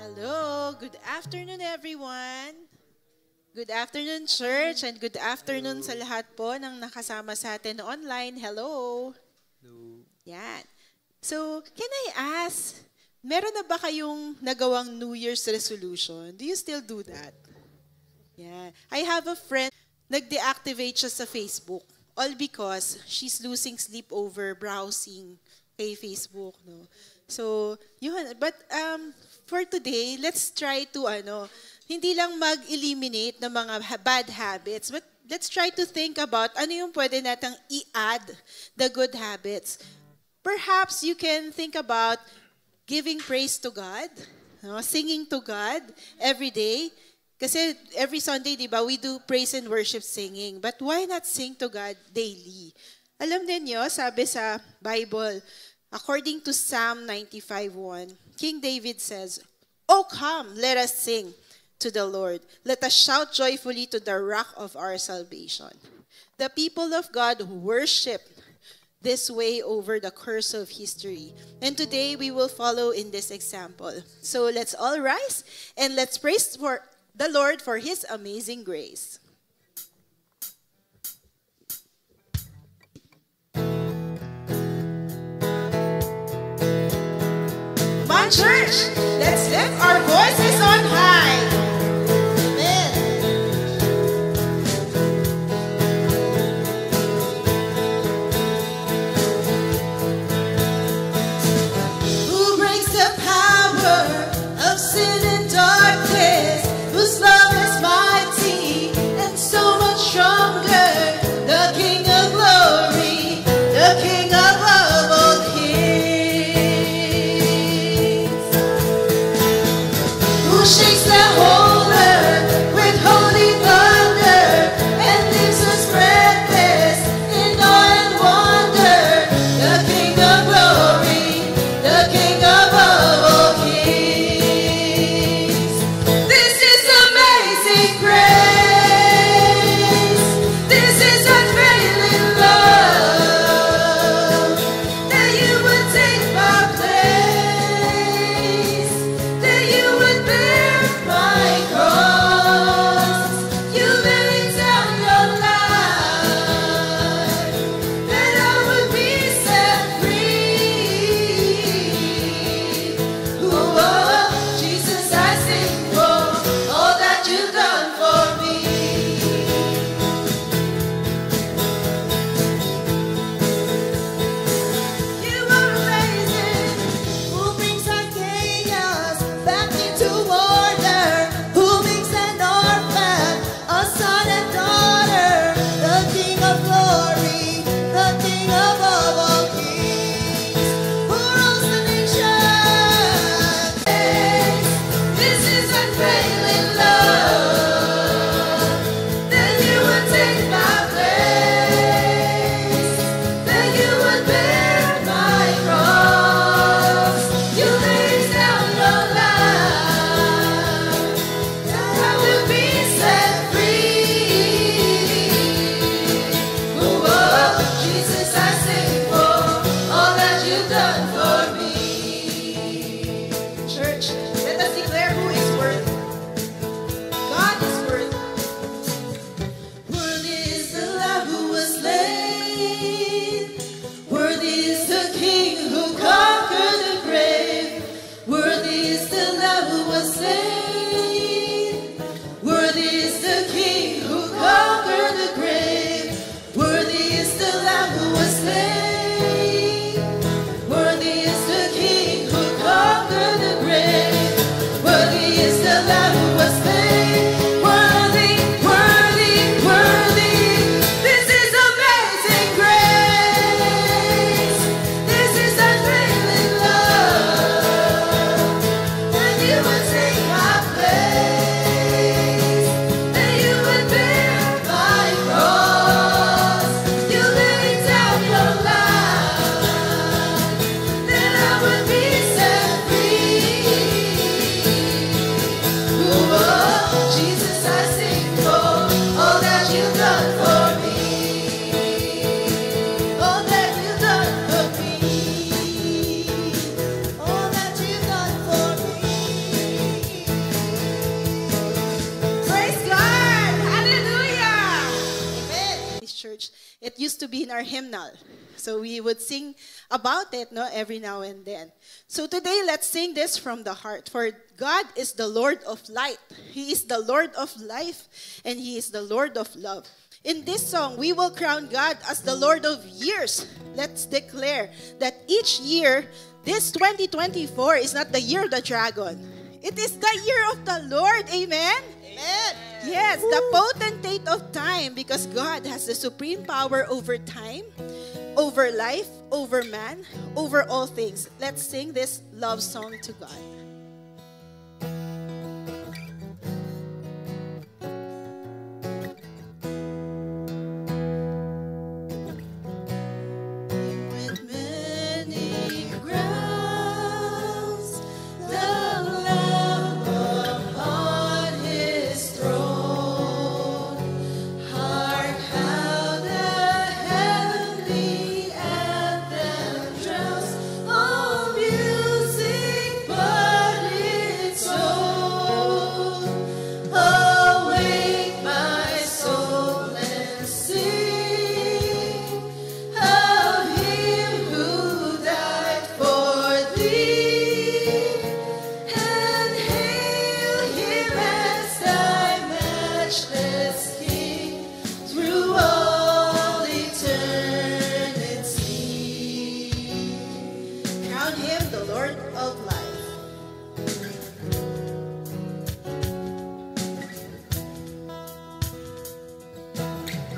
Hello, good afternoon everyone. Good afternoon church and good afternoon sa lahat po ng nakasama sa atin online. Hello. Hello. Yan. So, can I ask, meron na ba kayong nagawang New Year's resolution? Do you still do that? Yeah. I have a friend, nag-deactivate siya sa Facebook. All because she's losing sleep over browsing kay Facebook. No? So, yun. But for today, let's try to, hindi lang mag-eliminate ng mga bad habits, but let's try to think about ano yung pwede natang i-add the good habits. Perhaps you can think about giving praise to God, no? Singing to God every day. Kasi every Sunday, di ba, we do praise and worship singing. But why not sing to God daily? Alam niyo, sabi sa Bible, according to Psalm 95:1, King David says, "Oh come, let us sing to the Lord. Let us shout joyfully to the rock of our salvation." The people of God worship this way over the course of history. And today we will follow in this example. So let's all rise and let's praise for the Lord for His amazing grace. Come on, church, let's lift our voices on high. Amen. Who breaks the power of sin and darkness? Whose love is mighty and so much stronger? The King of glory, the King above all kings. Who shakes the whole to be in our hymnal. So we would sing about it, no, every now and then. So today, let's sing this from the heart. For God is the Lord of light. He is the Lord of life, and He is the Lord of love. In this song, we will crown God as the Lord of years. Let's declare that each year, this 2024 is not the year of the dragon. It is the year of the Lord. Amen? Amen. Yes, the potentate of time, because God has the supreme power over time, over life, over man, over all things. Let's sing this love song to God. With many crowns, the Lamb upon His throne. Hark how the heavenly anthem drowns all music but its own. Awake, my soul, and sing of Him who died for thee, and hail Him as thy matchless King through all eternity. Crown Him the Lord of life.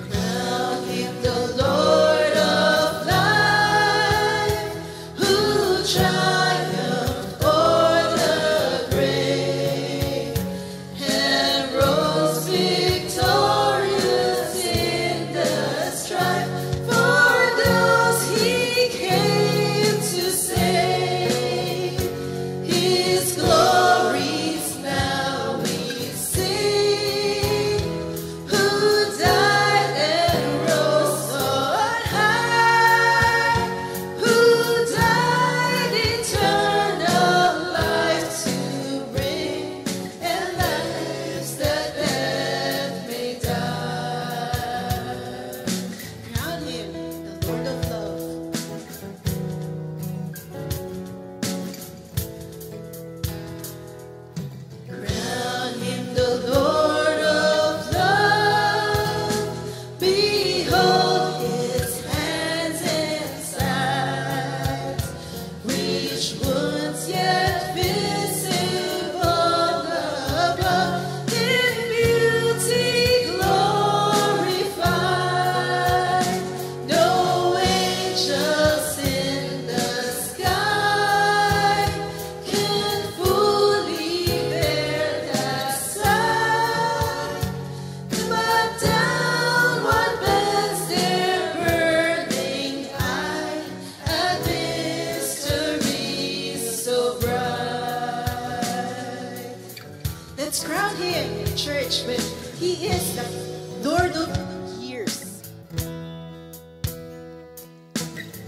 Crown Him the Lord of life, who triumphed o'er the grave and rose victorious in the strife for those He came to save. His glories now we sing, who died and rose on high, who died eternal life to bring, and lives that death may die. Crown Him the Lord of love. Crown Him the Lord of love. Behold His hands and sides, which wounds yet visible above, in beauty glorified. No angels in the sky can fully bear that sight, but downward bends their burning eye at mysteries so bright. Let's crown Him, church, when He is the Lord of years.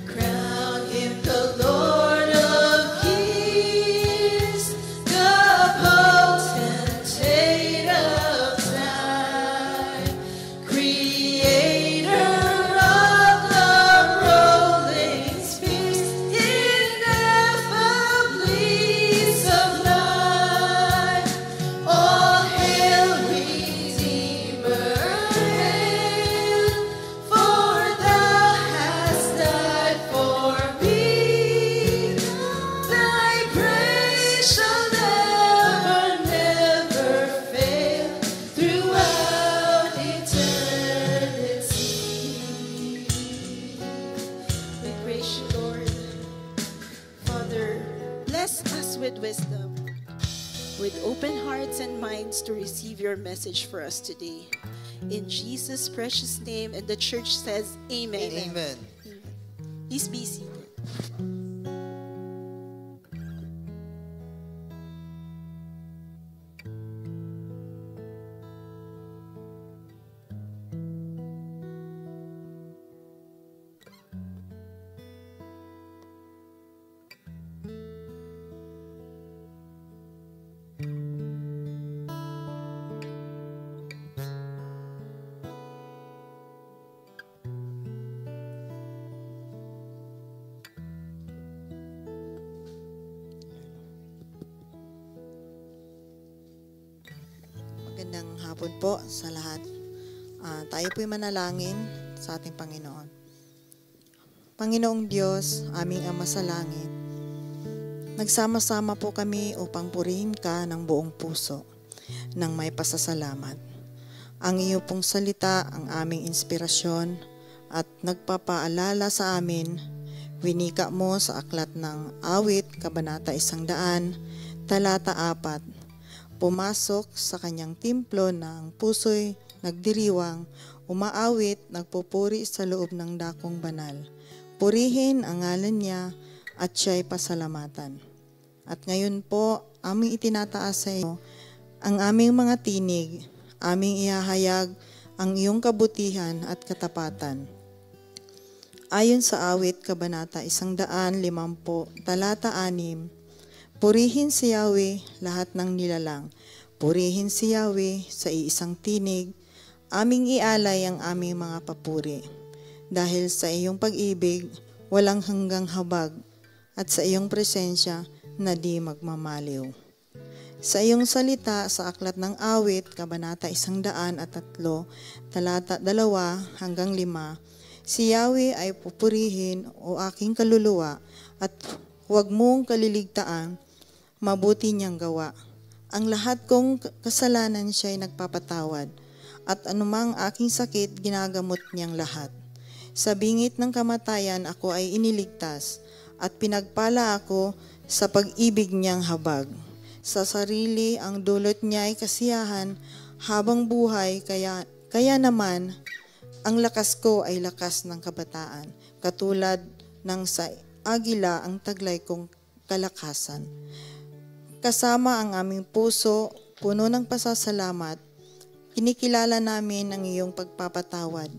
Crown Him the Lord of years, the potentate of time, creator of the rolling spheres, ineffably sublime. All hail, Redeemer, hail, for Thou hast died for me. Thy grace shall never fail throughout eternity. We praise You, Lord. Father, bless us with wisdom, with open hearts and minds to receive Your message for us today. In Jesus' precious name, and the church says, Amen. Amen. Please be seated. Magandang hapon po sa lahat. Tayo po'y manalangin sa ating Panginoon. Panginoong Diyos, aming Ama sa langit, nagsama-sama po kami upang purihin ka ng buong puso, ng may pasasalamat. Ang iyo pong salita ang aming inspirasyon at nagpapaalala sa amin, winika mo sa aklat ng Awit, Kabanata 100, Talata 4, pumasok sa kanyang templo ng puso'y nagdiriwang, umaawit, nagpupuri sa loob ng dakong banal. Purihin ang ngalan niya at siya'y pasalamatan. At ngayon po, aming itinataas sa iyo ang aming mga tinig, aming ihahayag ang iyong kabutihan at katapatan. Ayon sa Awit, Kabanata 150, Talata 6, purihin si Yahweh lahat ng nilalang. Purihin si Yahweh sa iisang tinig, aming ialay ang aming mga papuri. Dahil sa iyong pag-ibig, walang hanggang habag, at sa iyong presensya na di magmamaliw. Sa iyong salita sa aklat ng Awit, Kabanata 103, Talata 2 hanggang 5, si Yahweh ay pupurihin o aking kaluluwa at huwag mong kaliligtaan, mabuti niyang gawa. Ang lahat kong kasalanan siya'y nagpapatawad, at anumang aking sakit ginagamot niyang lahat. Sa bingit ng kamatayan ako ay iniligtas, at pinagpala ako sa pag-ibig niyang habag. Sa sarili ang dulot niya ay kasiyahan habang buhay, kaya naman ang lakas ko ay lakas ng kabataan, katulad ng sa agila ang taglay kong kalakasan. Kasama ang aming puso, puno ng pasasalamat, kinikilala namin ang iyong pagpapatawad,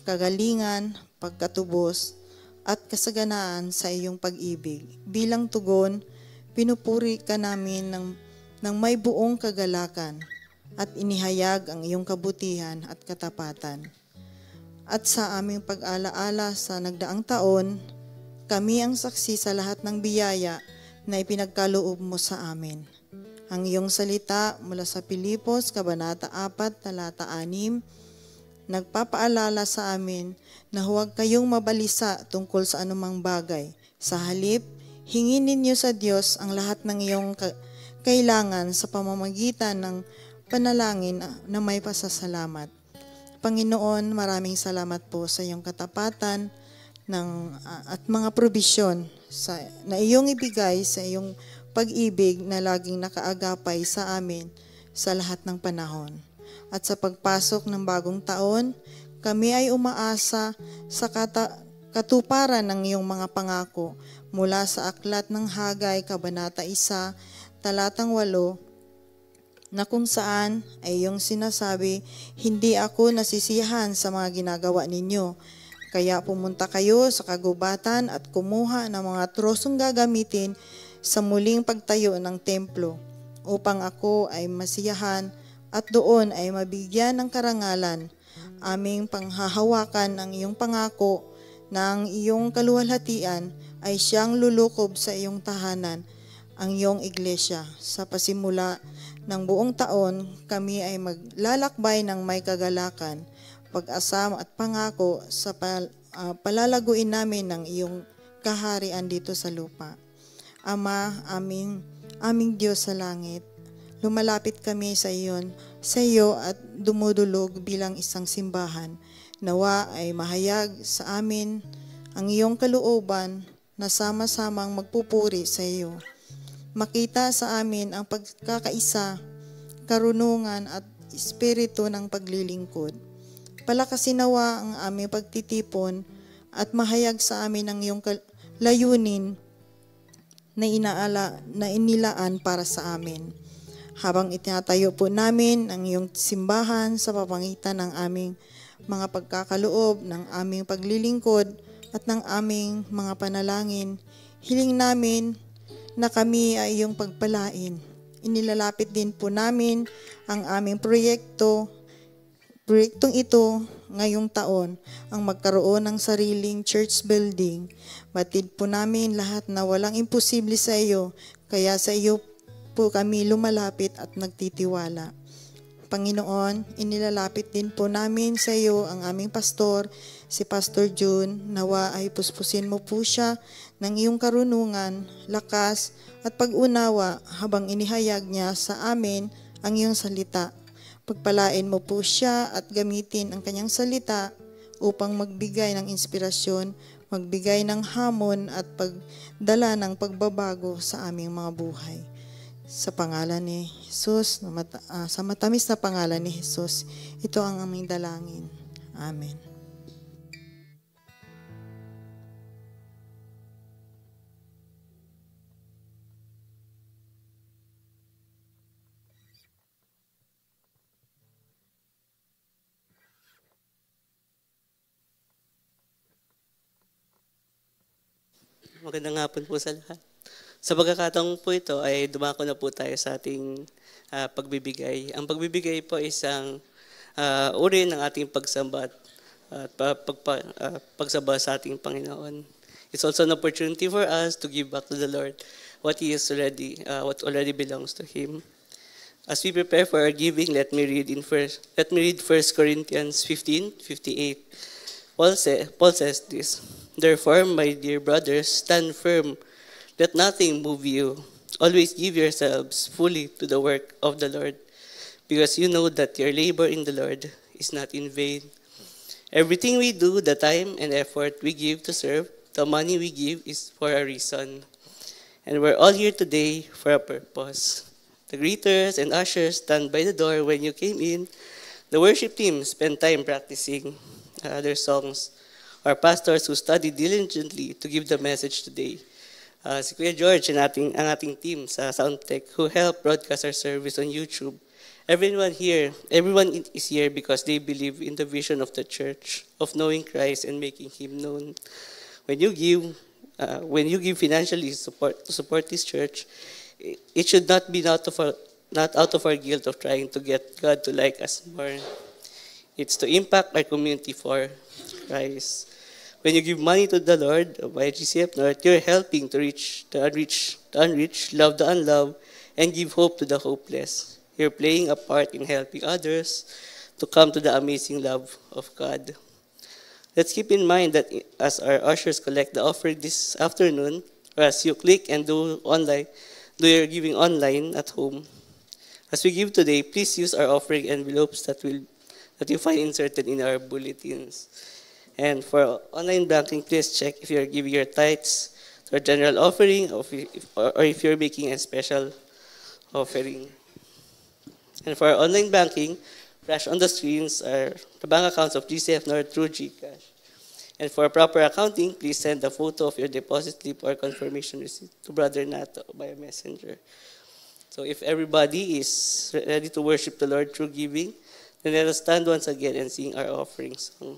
kagalingan, pagkatubos, at kasaganaan sa iyong pag-ibig. Bilang tugon, pinupuri ka namin ng may buong kagalakan at inihayag ang iyong kabutihan at katapatan. At sa aming pag-alaala sa nagdaang taon, kami ang saksi sa lahat ng biyaya na ipinagkaloob mo sa amin. Ang iyong salita mula sa Pilipos, Kabanata 4, Talata 6, nagpapaalala sa amin na huwag kayong mabalisa tungkol sa anumang bagay. Sa halip, hingin ninyo sa Diyos ang lahat ng iyong kailangan sa pamamagitan ng panalangin na may pasasalamat. Panginoon, maraming salamat po sa iyong katapatan at mga probisyon na iyong ibigay sa iyong pag-ibig na laging nakaagapay sa amin sa lahat ng panahon. At sa pagpasok ng bagong taon, kami ay umaasa sa katuparan ng iyong mga pangako mula sa aklat ng Hagay, Kabanata 1, Talatang 8, na kung saan ay iyong sinasabi, hindi ako nasisiyahan sa mga ginagawa ninyo. Kaya pumunta kayo sa kagubatan at kumuha ng mga trosong gagamitin sa muling pagtayo ng templo, upang ako ay masiyahan at doon ay mabigyan ng karangalan. Aming panghahawakan ang iyong pangako na ang iyong kaluwalhatian ay siyang lulukob sa iyong tahanan, ang iyong iglesia. Sa pasimula ng buong taon, kami ay maglalakbay ng may kagalakan, pag-asam at pangako sa palalaguin namin ng iyong kaharian dito sa lupa. Ama, aming Diyos sa langit, lumalapit kami sa iyo at dumudulog bilang isang simbahan. Nawa ay mahayag sa amin ang iyong kalooban na sama-samang magpupuri sa iyo. Makita sa amin ang pagkakaisa, karunungan at espiritu ng paglilingkod. Palakasin nawa ang aming pagtitipon at mahayag sa amin ang iyong layunin na inilaan para sa amin. Habang itinatayo po namin ang iyong simbahan sa papangitan ng aming mga pagkakaloob, ng aming paglilingkod at ng aming mga panalangin, hiling namin na kami ay iyong pagpalain. Inilalapit din po namin ang aming proyektong ito ngayong taon, ang magkaroon ng sariling church building. Batid po namin lahat na walang imposible sa iyo, kaya sa iyo po kami lumalapit at nagtitiwala. Panginoon, inilalapit din po namin sa iyo ang aming pastor, si Pastor June. Nawa ay puspusin mo po siya ng iyong karunungan, lakas at pag-unawa habang inihayag niya sa amin ang iyong salita. Pagpalain mo po siya at gamitin ang kanyang salita upang magbigay ng inspirasyon, magbigay ng hamon at pagdala ng pagbabago sa aming mga buhay. Sa pangalan ni Jesus, sa matamis na pangalan ni Jesus, ito ang aming dalangin. Amen. Magandang hapon po sa lahat. Sa pagkakataong po ito ay dumako na po tayo sa ating pagbibigay. Ang pagbibigay po ay isang uri ng ating pagsamba at pagsamba sa ating Panginoon. It's also an opportunity for us to give back to the Lord what already belongs to Him. As we prepare for our giving, let me read 1 Corinthians 15:58. Paul says this, "Therefore, my dear brothers, stand firm. Let nothing move you. Always give yourselves fully to the work of the Lord, because you know that your labor in the Lord is not in vain." Everything we do, the time and effort we give to serve, the money we give is for a reason. And we're all here today for a purpose. The greeters and ushers stand by the door when you came in. The worship team spent time practicing their songs. Our pastors who studied diligently to give the message today. Si Kuya George and ang ating team sa Soundtech who helped broadcast our service on YouTube. Everyone is here because they believe in the vision of the church, of knowing Christ and making Him known. When you give financially to support this church, it should not be not out of our guilt of trying to get God to like us more. It's to impact our community for Christ. When you give money to the Lord by GCF North, you're helping to reach the unreached, love the unloved, and give hope to the hopeless. You're playing a part in helping others to come to the amazing love of God. Let's keep in mind that as our ushers collect the offering this afternoon, or as you click and do your giving online at home, as we give today, please use our offering envelopes that you find inserted in our bulletins. And for online banking, please check if you're giving your tithes to our general offering or if you're making a special offering. And for our online banking, flash on the screens are the bank accounts of GCF North through GCash. And for proper accounting, please send a photo of your deposit slip or confirmation receipt to Brother Nato by a messenger. So if everybody is ready to worship the Lord through giving, then let us stand once again and sing our offering song.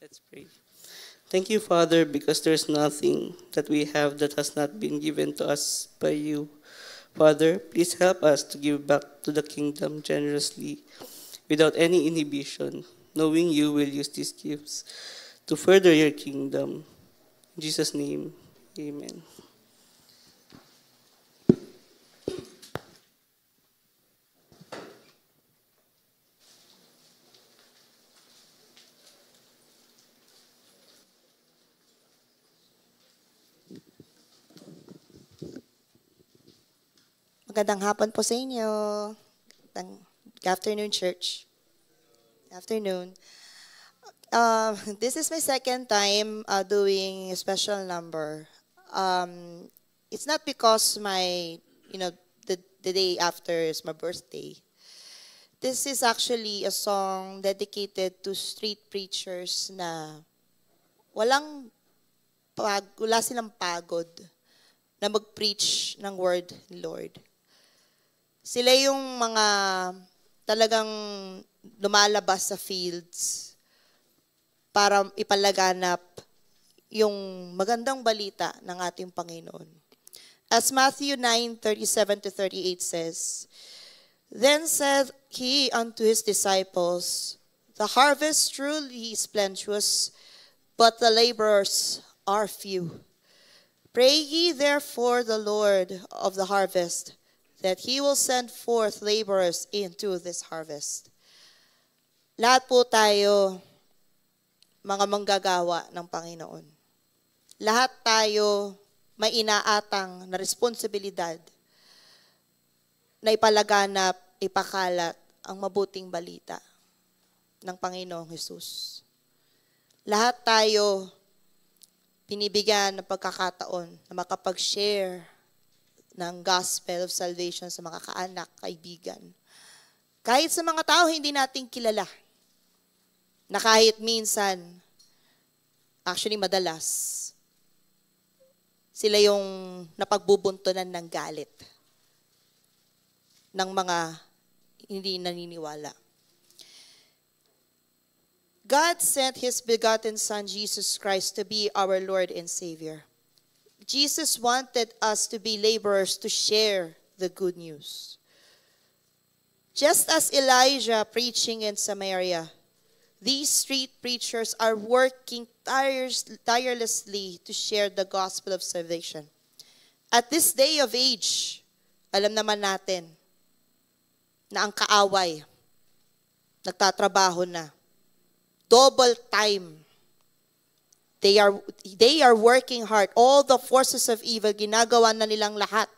Let's pray. Thank you, Father, because there's nothing that we have that has not been given to us by you. Father, please help us to give back to the kingdom generously without any inhibition, knowing you will use these gifts to further your kingdom. In Jesus' name, amen. Magandang hapon po sa inyo. Good afternoon, church. Afternoon. This is my second time doing a special number. It's not because my the day after is my birthday. This is actually a song dedicated to street preachers na wala silang pagod na mag-preach ng word ni Lord. Sila yung mga talagang lumalabas sa fields para ipalaganap yung magandang balita ng ating Panginoon. As Matthew 9:37-38 says, Then said he unto his disciples, The harvest truly is plenteous, but the laborers are few. Pray ye therefore the Lord of the harvest, that he will send forth laborers into this harvest. Lahat po tayo, mga manggagawa ng Panginoon. Lahat tayo may inaatang na responsibilidad na ipalaganap, ipakalat ang mabuting balita ng Panginoong Hesus. Lahat tayo binibigyan ng pagkakataon na makapag-share ng gospel of salvation sa mga kaanak, kaibigan. Kahit sa mga tao hindi natin kilala, na kahit minsan, actually madalas, sila yung napagbubuntunan ng galit ng mga hindi naniniwala. God sent His begotten Son, Jesus Christ, to be our Lord and Savior. Jesus wanted us to be laborers to share the good news. Just as Elijah preaching in Samaria, these street preachers are working tirelessly to share the gospel of salvation. At this day of age, alam naman natin na ang kaaway, nagtatrabaho na. Double time. They are working hard. All the forces of evil, ginagawa na nilang lahat.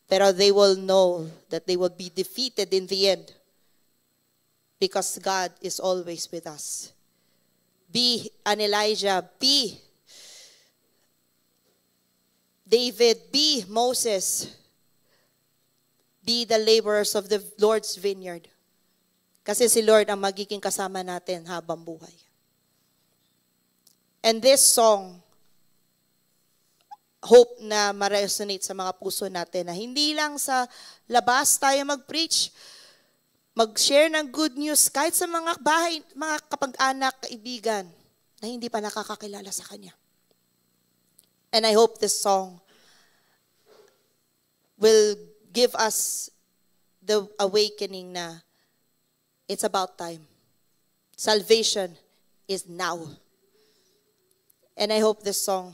Pero they will know that they will be defeated in the end. Because God is always with us. Be an Elijah, be David, be Moses. Be the laborers of the Lord's vineyard. Kasi si Lord ang magiging kasama natin habang buhay. And this song, hope na ma-resonate sa mga puso natin na hindi lang sa labas tayo mag-preach, mag-share ng good news kahit sa mga bahay, mga kapag-anak, kaibigan na hindi pa nakakakilala sa Kanya. And I hope this song will give us the awakening na it's about time. Salvation is now. And I hope this song,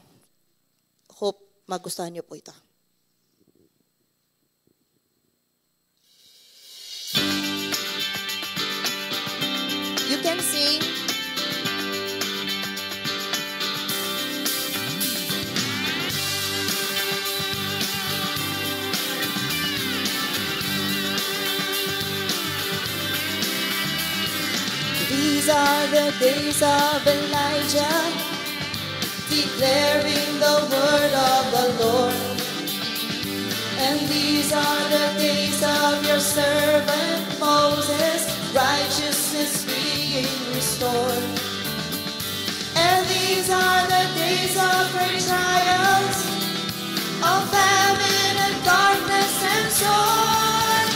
hope magustuhan niyo po ito. You can sing. These are the days of Elijah, declaring the word of the Lord. And these are the days of your servant Moses, righteousness being restored. And these are the days of great trials, of famine and darkness and sword.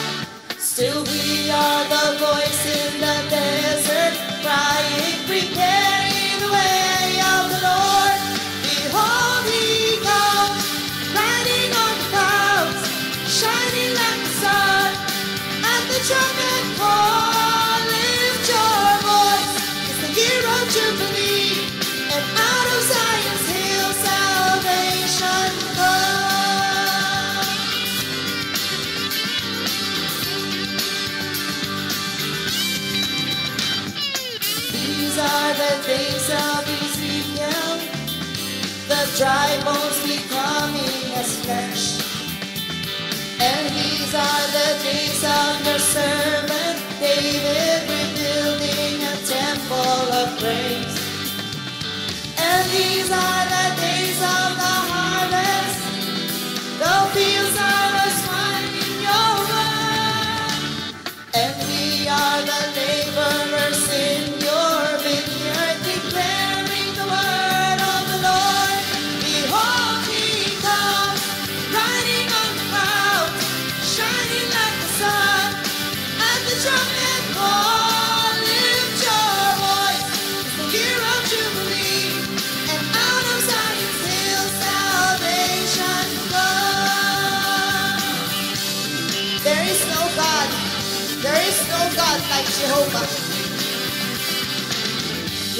Still we are the voice in the desert, crying, preparing the way of the Lord. Behold, He comes, riding on clouds, shining like the sun. At the trumpet call, lift your voice. It's the year of Jubilee, and out of Zion's hill salvation comes. These are the days of Ezekiel, the dry bones becoming as flesh. And these are the days of your servant David, rebuilding a temple of praise. And these are the days of the harvest, the fields are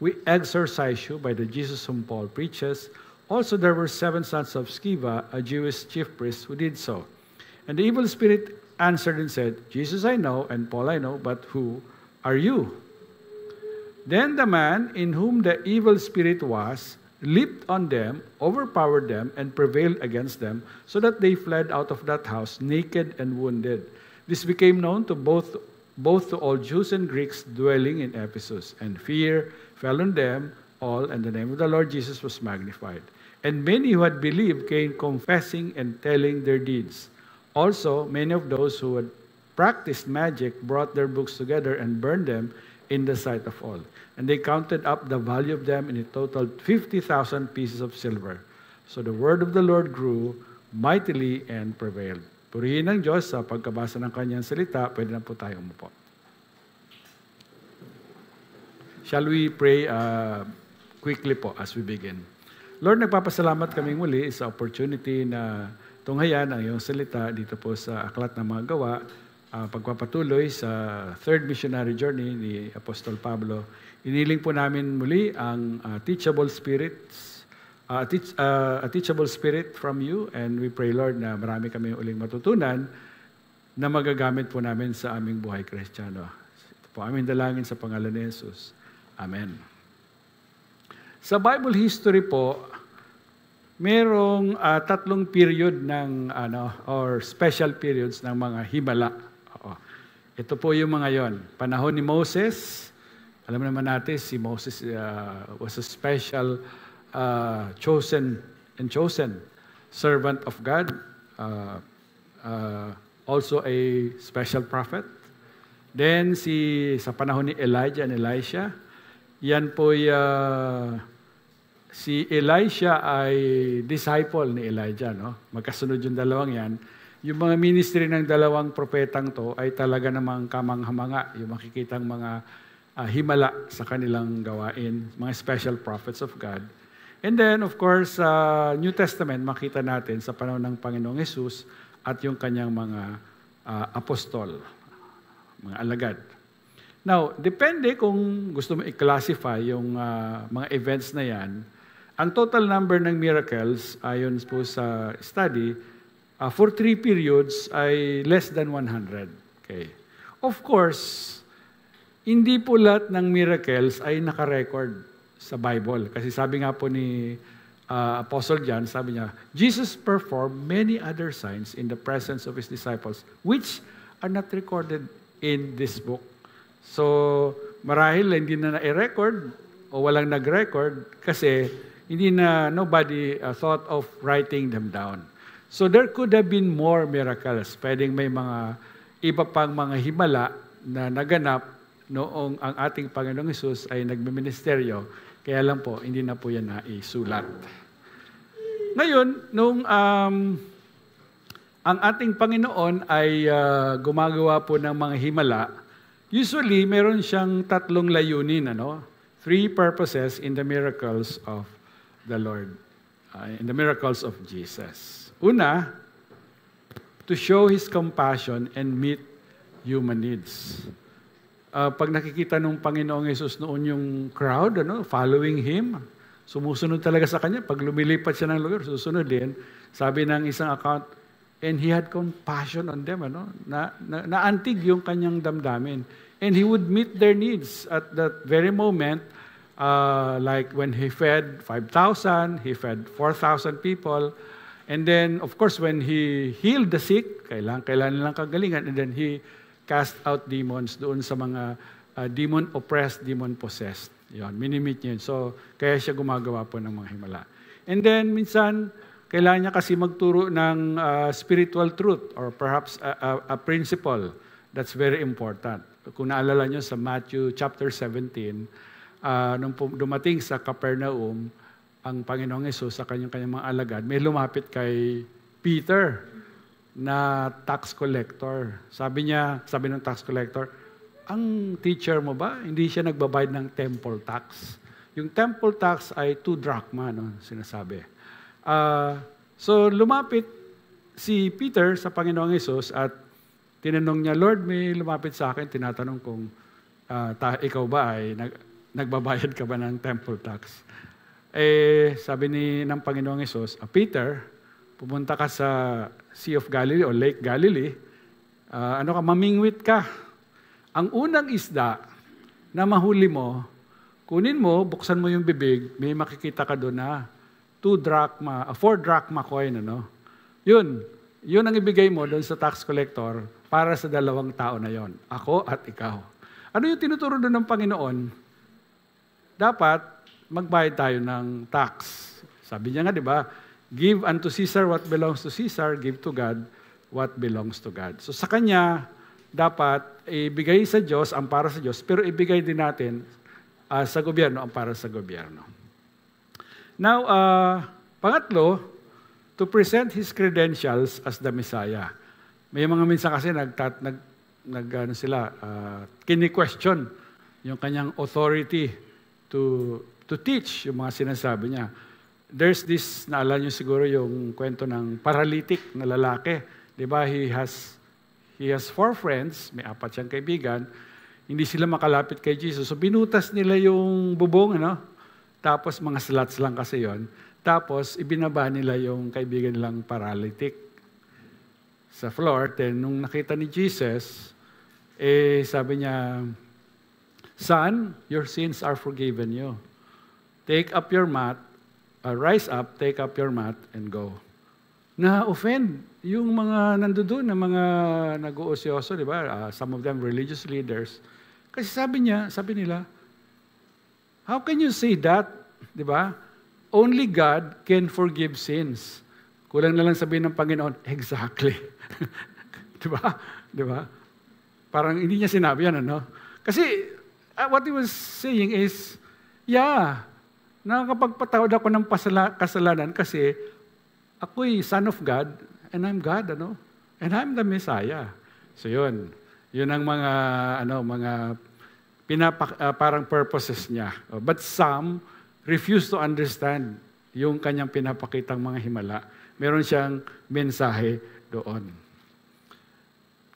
we exorcise you by the Jesus whom Paul preaches. Also there were 7 sons of Sceva, a Jewish chief priest, who did so. And the evil spirit answered and said, Jesus I know, and Paul I know, but who are you? Then the man in whom the evil spirit was leaped on them, overpowered them, and prevailed against them, so that they fled out of that house naked and wounded. This became known to both to all Jews and Greeks dwelling in Ephesus, and fear fell on them all, and the name of the Lord Jesus was magnified. And many who had believed came confessing and telling their deeds. Also, many of those who had practiced magic brought their books together and burned them in the sight of all. And they counted up the value of them, and it totaled 50,000 pieces of silver. So the word of the Lord grew mightily and prevailed. Purihin ng Diyos sa pagkabasa ng kanyang salita. Pwede na po tayo umupo. Shall we pray quickly po as we begin? Lord, nagpapasalamat kami muli sa opportunity na tunghayan ang iyong salita dito po sa Aklat ng Mga Gawa, pagpapatuloy sa third missionary journey ni Apostol Pablo. Iniling po namin muli ang teachable spirits, a teachable spirit from you, and we pray, Lord, na marami kami uling matutunan na magagamit po namin sa aming buhay Kristiyano. Ito po aming dalangin sa pangalan ni Jesus. Amen. Sa Bible history po, merong 3 period ng or special periods ng mga himala. Ito po yung mga yon. Panahon ni Moses. Alam naman natin si Moses was a special chosen servant of God, also a special prophet. Then sa panahon ni Elijah and Elisha, yan po si Elisha ay disciple ni Elijah, no? Magkasunod yung dalawang yan. Yung mga ministry ng dalawang propetang to ay talaga namang kamanghamanga, yung makikitang mga himala sa kanilang gawain, mga special prophets of God. And then, of course, New Testament, makita natin sa panahon ng Panginoong Hesus at yung kanyang mga apostol, mga alagad. Now, depende kung gusto mo i-classify yung mga events na yan, ang total number ng miracles, ayon po sa study, for 3 periods ay less than 100. Okay. Of course, hindi po lahat ng miracles ay naka-record sa Bible. Kasi sabi nga po ni Apostle John, sabi niya, Jesus performed many other signs in the presence of His disciples, which are not recorded in this book. So, marahil hindi na na-record o walang nag-record kasi nobody thought of writing them down. So there could have been more miracles. Pwedeng may mga iba pang mga himala na naganap noong ang ating Panginoong Hesus ay nagmiministeryo. Kaya lang po, hindi na po yan naisulat. Ngayon, nung ang ating Panginoon ay gumagawa po ng mga himala, usually meron siyang 3 layunin, 3 purposes in the miracles of the Lord, in the miracles of Jesus. Una, to show His compassion and meet human needs. Pag nakikita ng Panginoong Hesus noon yung crowd, following Him, sumusunod talaga sa Kanya. Pag lumilipat siya ng lugar, susunod din. Sabi ng isang account, and He had compassion on them, naantig yung Kanyang damdamin. And He would meet their needs at that very moment. Like when He fed 5,000, He fed 4,000 people. And then, of course, when He healed the sick, kailangan nilang kagalingan, and then He cast out demons doon sa mga demon-oppressed, demon-possessed. Yun, minimit niya yun. So, kaya siya gumagawa po ng mga himala. And then, minsan, kailangan niya kasi magturo ng spiritual truth or perhaps a principle that's very important. Kung naalala niyo sa Matthew chapter 17, nung dumating sa Capernaum, ang Panginoong Hesus sa kanyang mga alagad, may lumapit kay Peter na tax collector. Sabi ng tax collector, ang teacher mo ba, hindi siya nagbabayad ng temple tax? Yung temple tax ay 2 drachma, sinasabi. So lumapit si Peter sa Panginoong Hesus at tinanong niya, Lord, may lumapit sa akin, tinatanong kung ikaw ba ay nagbabayad ka ba ng temple tax? Sabi ng Panginoong Hesus, Peter, pumunta ka sa Sea of Galilee o Lake Galilee, mamingwit ka. Ang unang isda na mahuli mo, kunin mo, buksan mo yung bibig, may makikita ka doon na 4 drachma coin, Yun ang ibigay mo doon sa tax collector para sa 2 tao na yon, ako at ikaw. Ano yung tinuturo doon ng Panginoon? Dapat magbayad tayo ng tax. Sabi niya nga, di ba? Give unto Caesar what belongs to Caesar, give to God what belongs to God. So sa Kanya, dapat ibigay sa Diyos ang para sa Diyos, pero ibigay din natin sa gobyerno ang para sa gobyerno. Now, pangatlo, to present His credentials as the Messiah. May mga minsan kasi kini-question yung kanyang authority to teach yung mga sinasabi niya. There's this, naalala niyo siguro yung kwento ng paralytic na lalaki. Di ba? He has 4 friends, may 4 siyang kaibigan. Hindi sila makalapit kay Jesus. So binutas nila yung bubong, Tapos mga slots lang kasi yon. Tapos, ibinaba nila yung kaibigan nilang paralytic sa floor. Then, nung nakita ni Jesus, sabi niya, Son, your sins are forgiven you. Take up your mat, rise up, take up your mat, and go. Na-offend yung mga nandoon na mga nag-uusyoso, di ba? Some of them religious leaders. Kasi sabi nila, how can you say that? Di ba? Only God can forgive sins. Kulang na lang sabihin ng Panginoon, exactly. Diba? Parang hindi niya sinabi yan, Kasi, what he was saying is, nakakapagpatawad ako ng kasalanan kasi ako'y son of God and I'm God, And I'm the Messiah. So yun. Yun ang mga parang purposes niya. But some refuse to understand yung kanyang pinapakitang mga himala. Meron siyang mensahe doon.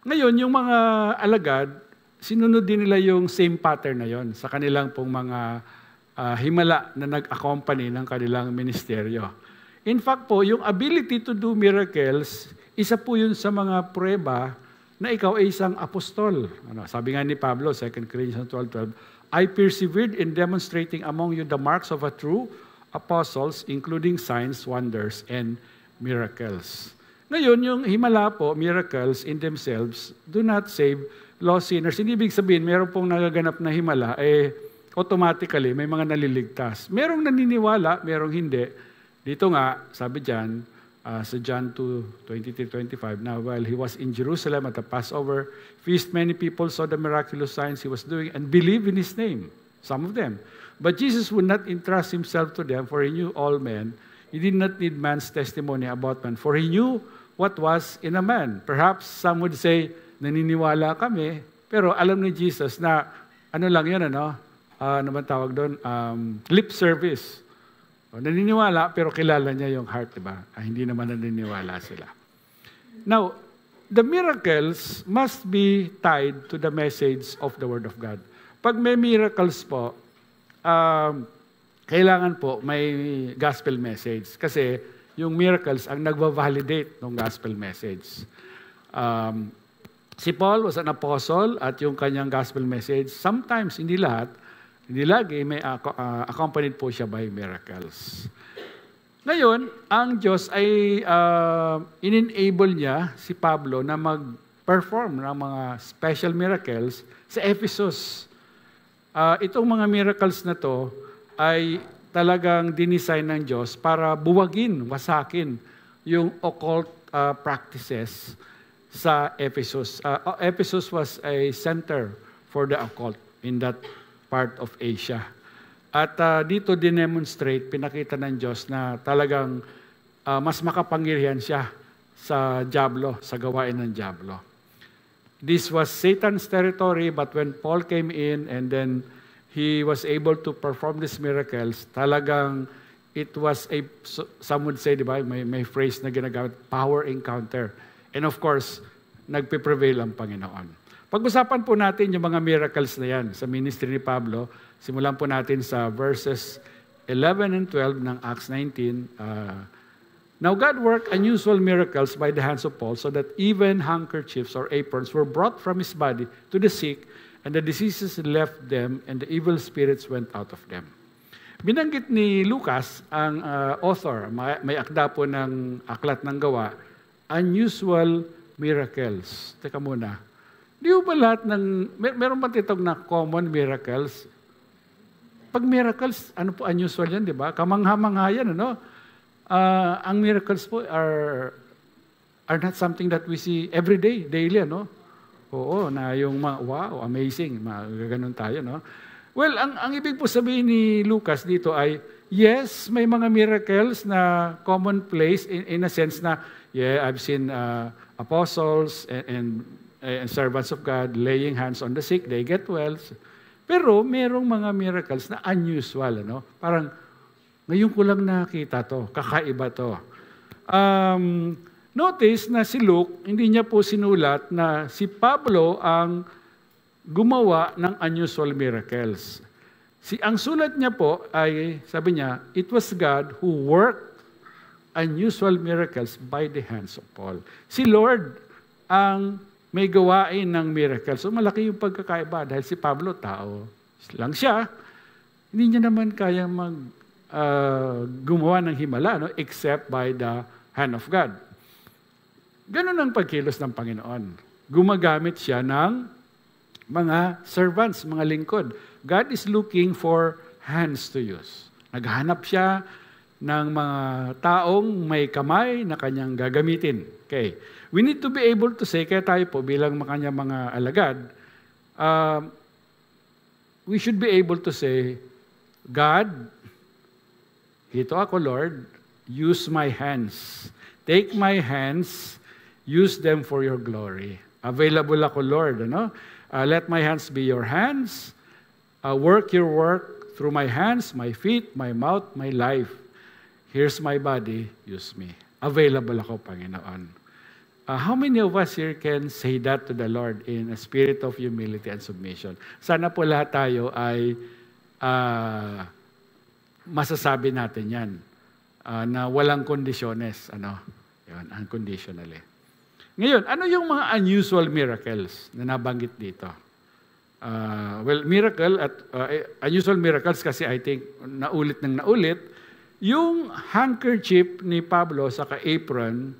Ngayon, yung mga alagad, sinunod din nila yung same pattern na yon sa kanilang pong mga himala na nag-accompany ng kanilang ministeryo. In fact po, yung ability to do miracles, isa po yun sa mga prueba na ikaw ay isang apostol. Sabi nga ni Pablo, 2 Corinthians 12:12, I persevered in demonstrating among you the marks of a true apostles, including signs, wonders, and miracles. Ngayon, yung himala po, miracles in themselves, do not save lost sinners. Hindi ibig sabihin, meron pong nagaganap na himala, automatically, may mga naliligtas. Merong naniniwala, merong hindi. Dito nga, sabi dyan, sa John 2:23-25, now while he was in Jerusalem at the Passover feast, many people saw the miraculous signs he was doing and believed in his name, some of them. But Jesus would not entrust himself to them, for he knew all men. He did not need man's testimony about man, for he knew what was in a man. Perhaps some would say, naniniwala kami, pero alam ni Jesus na ano lang yun, ano man tawag doon? Lip service. Naniniwala, pero kilala niya yung heart, diba? Hindi naman naniniwala sila. Now, the miracles must be tied to the message of the Word of God. Pag may miracles po, kailangan po may gospel message. Kasi yung miracles ang nagva-validate ng gospel message. Si Paul was an apostle at yung kanyang gospel message, sometimes, hindi lahat, hindi lagi, may accompanied po siya by miracles. Ngayon, ang Diyos ay in-enable niya si Pablo na mag-perform ng mga special miracles sa Ephesus. Itong mga miracles na to ay talagang dinisign ng Diyos para buwagin, wasakin yung occult practices sa Ephesus. Ephesus was a center for the occult in that part of Asia. At dito dinemonstrate, pinakita ng Diyos na talagang mas makapangyarihan siya sa diablo, sa gawain ng diablo. This was Satan's territory, but when Paul came in and then he was able to perform these miracles, talagang it was a, some would say, di ba, may phrase na ginagamit, power encounter. And of course, nagpe-prevail ang Panginoon. Pag-usapan po natin yung mga miracles na yan sa ministry ni Pablo Simulan po natin sa verses 11 and 12 ng Acts 19. Now God worked unusual miracles by the hands of Paul so that even handkerchiefs or aprons were brought from his body to the sick, and the diseases left them, and the evil spirits went out of them. Binanggit ni Lucas, ang author, may akda po ng Aklat ng Gawa, unusual miracles. Teka muna, di ba lahat ng, meron ba titog na common miracles? Pag miracles, ano po unusual yan, di ba? Kamangha-mangha yan, ano? Ang miracles po are not something that we see every day, daily, ano? Oo, na yung mga, wow, amazing, magaganon tayo, no? Well, ang ibig po sabihin ni Lucas dito ay, yes, may mga miracles na commonplace in a sense na, yeah, I've seen apostles and servants of God laying hands on the sick, they get well. Pero merong mga miracles na unusual, ano? Parang, ngayon ko lang nakita to, kakaiba to. Notice na si Luke, hindi niya po sinulat na si Pablo ang gumawa ng unusual miracles. Ang sulat niya po ay, sabi niya, it was God who worked unusual miracles by the hands of Paul. Si Lord ang may gawain ng miracles. So malaki yung pagkakaiba dahil si Pablo, tao lang siya. Hindi niya naman kaya gumawa ng himala, no? Except by the hand of God. Ganun ang pagkilos ng Panginoon. Gumagamit siya ng mga servants, mga lingkod. God is looking for hands to use. Naghanap siya ng mga taong may kamay na kanyang gagamitin. Okay. We need to be able to say, kaya tayo po bilang kanyang mga alagad, we should be able to say, God, ito ako, Lord, use my hands. Take my hands, use them for your glory. Available ako, Lord. Ano? Let my hands be your hands. Work your work through my hands, my feet, my mouth, my life. Here's my body, use me. Available ako, Panginoon. How many of us here can say that to the Lord in a spirit of humility and submission? Sana po lahat tayo ay masasabi natin yan na walang kondisyones. Yun, unconditionally. Ngayon, ano yung mga unusual miracles na nabanggit dito? Unusual miracles kasi I think naulit. Yung handkerchief ni Pablo sa apron,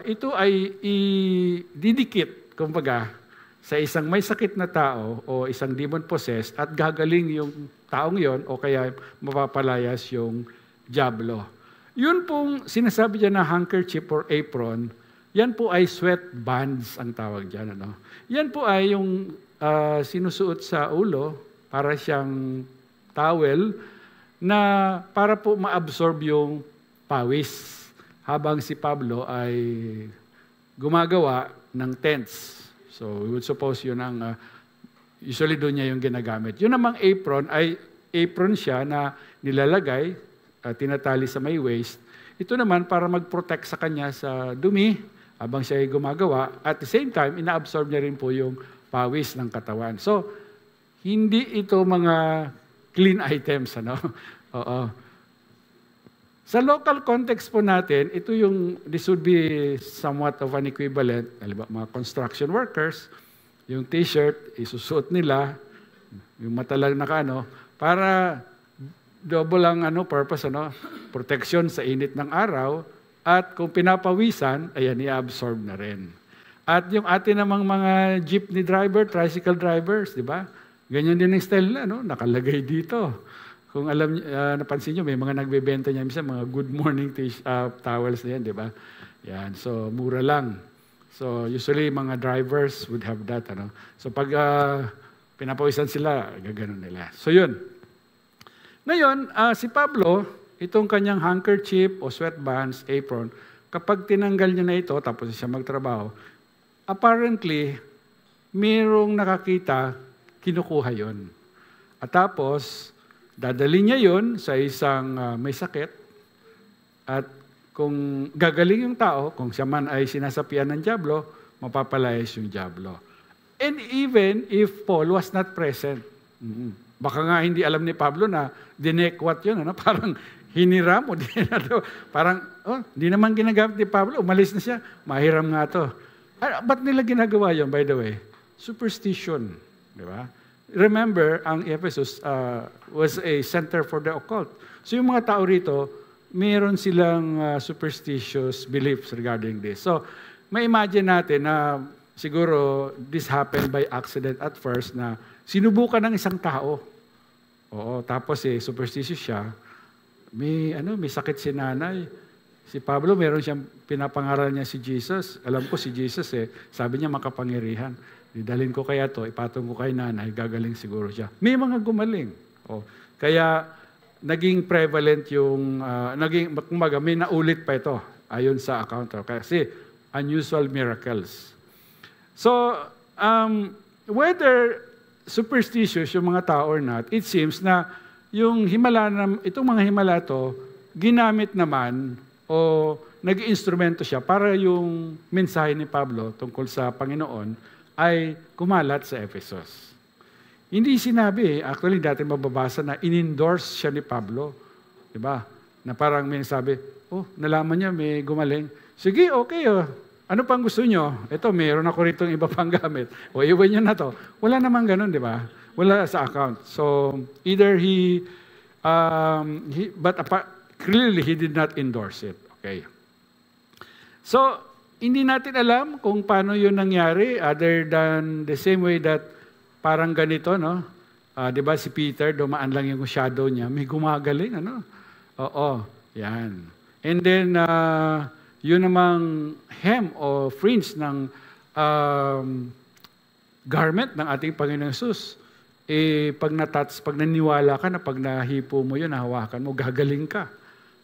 ito ay didikit, kumbaga, sa isang may sakit na tao o isang demon-possessed at gagaling yung taong yon o kaya mapapalayas yung diablo. Yun pong sinasabi dyan na handkerchief or apron, yan po ay sweat bands ang tawag dyan. Ano? Yan po ay yung sinusuot sa ulo para siyang towel na para po ma-absorb yung pawis habang si Pablo ay gumagawa ng tents. So, we would suppose yun ang, usually doon niya yung ginagamit. Yun namang apron ay apron siya na nilalagay, tinatali sa may waist. Ito naman para mag-protect sa kanya sa dumi habang siya ay gumagawa. At the same time, ina-absorb niya rin po yung pawis ng katawan. So, hindi ito mga clean items, ano? Oo. Sa local context po natin, this would be somewhat of an equivalent, mga construction workers, yung t-shirt, isusuot nila, yung mata lang para double ang purpose, protection sa init ng araw, at kung pinapawisan, ayan, i-absorb na rin. At yung atin namang mga jeepney driver, tricycle drivers, di ba? Ganyan din ang style na, nakalagay dito. Kung napansin nyo, may mga nagbebenta niya, minsan mga good morning towels na yan, di ba? Yan, so mura lang. So usually mga drivers would have that. So pag pinapawisan sila, gaganon nila. So yun. Ngayon, si Pablo, itong kanyang handkerchief o sweatbands, apron, kapag tinanggal niya na ito, tapos siya magtrabaho, apparently, mayroong nakakita, kinukuha yon. At tapos, dadali niya yon sa isang may sakit at kung gagaling yung tao, kung siya man ay sinasapian ng diablo, mapapalayas yung diablo. And even if Paul was not present, Baka nga hindi alam ni Pablo na dinekwat yun. Ano? Parang hiniram o parang, di naman ginagamit ni Pablo. Umalis na siya. Mahiram nga to. Ba't nila ginagawa yun, by the way? Superstition. Di ba? Remember, ang Ephesus was a center for the occult. So yung mga tao rito, mayroon silang superstitious beliefs regarding this. So, may imagine natin na siguro this happened by accident at first na sinubukan ng isang tao. Oo, tapos superstitious siya. May sakit si nanay. Si Pablo, meron siyang pinapangaral niya si Jesus. Alam ko si Jesus sabi niya makapangyarihan. Didalhin ko kaya to, ipatong ko kay nanay, gagaling siguro siya. May mga gumaling. Kaya naging prevalent yung, may naulit pa ito ayon sa account. Kasi unusual miracles. So, whether superstitious yung mga tao or not, it seems na yung itong mga himala to, ginamit naman o nag-instrumento siya para yung mensahe ni Pablo tungkol sa Panginoon ay kumalat sa Ephesus. Hindi sinabi, actually dati mababasa na in-endorse siya ni Pablo. Diba? Na parang may sabi, nalaman niya may gumaling. Sige, okay. Ano pang gusto nyo? Ito, mayroon ako rito iba pang gamit. Iwan nyo na to. Wala naman ganun, di ba? Wala sa account. So, either clearly he did not endorse it. Okay. So, hindi natin alam kung paano yun nangyari other than the same way that parang ganito, no? Di ba si Peter, dumaan lang yung shadow niya, may gumagaling, ano? Oo, yan. And then, yun namang hem o fringe ng garment ng ating Panginoon Jesus, pag naniwala ka na pag nahipo mo yun, nahawakan mo, gagaling ka.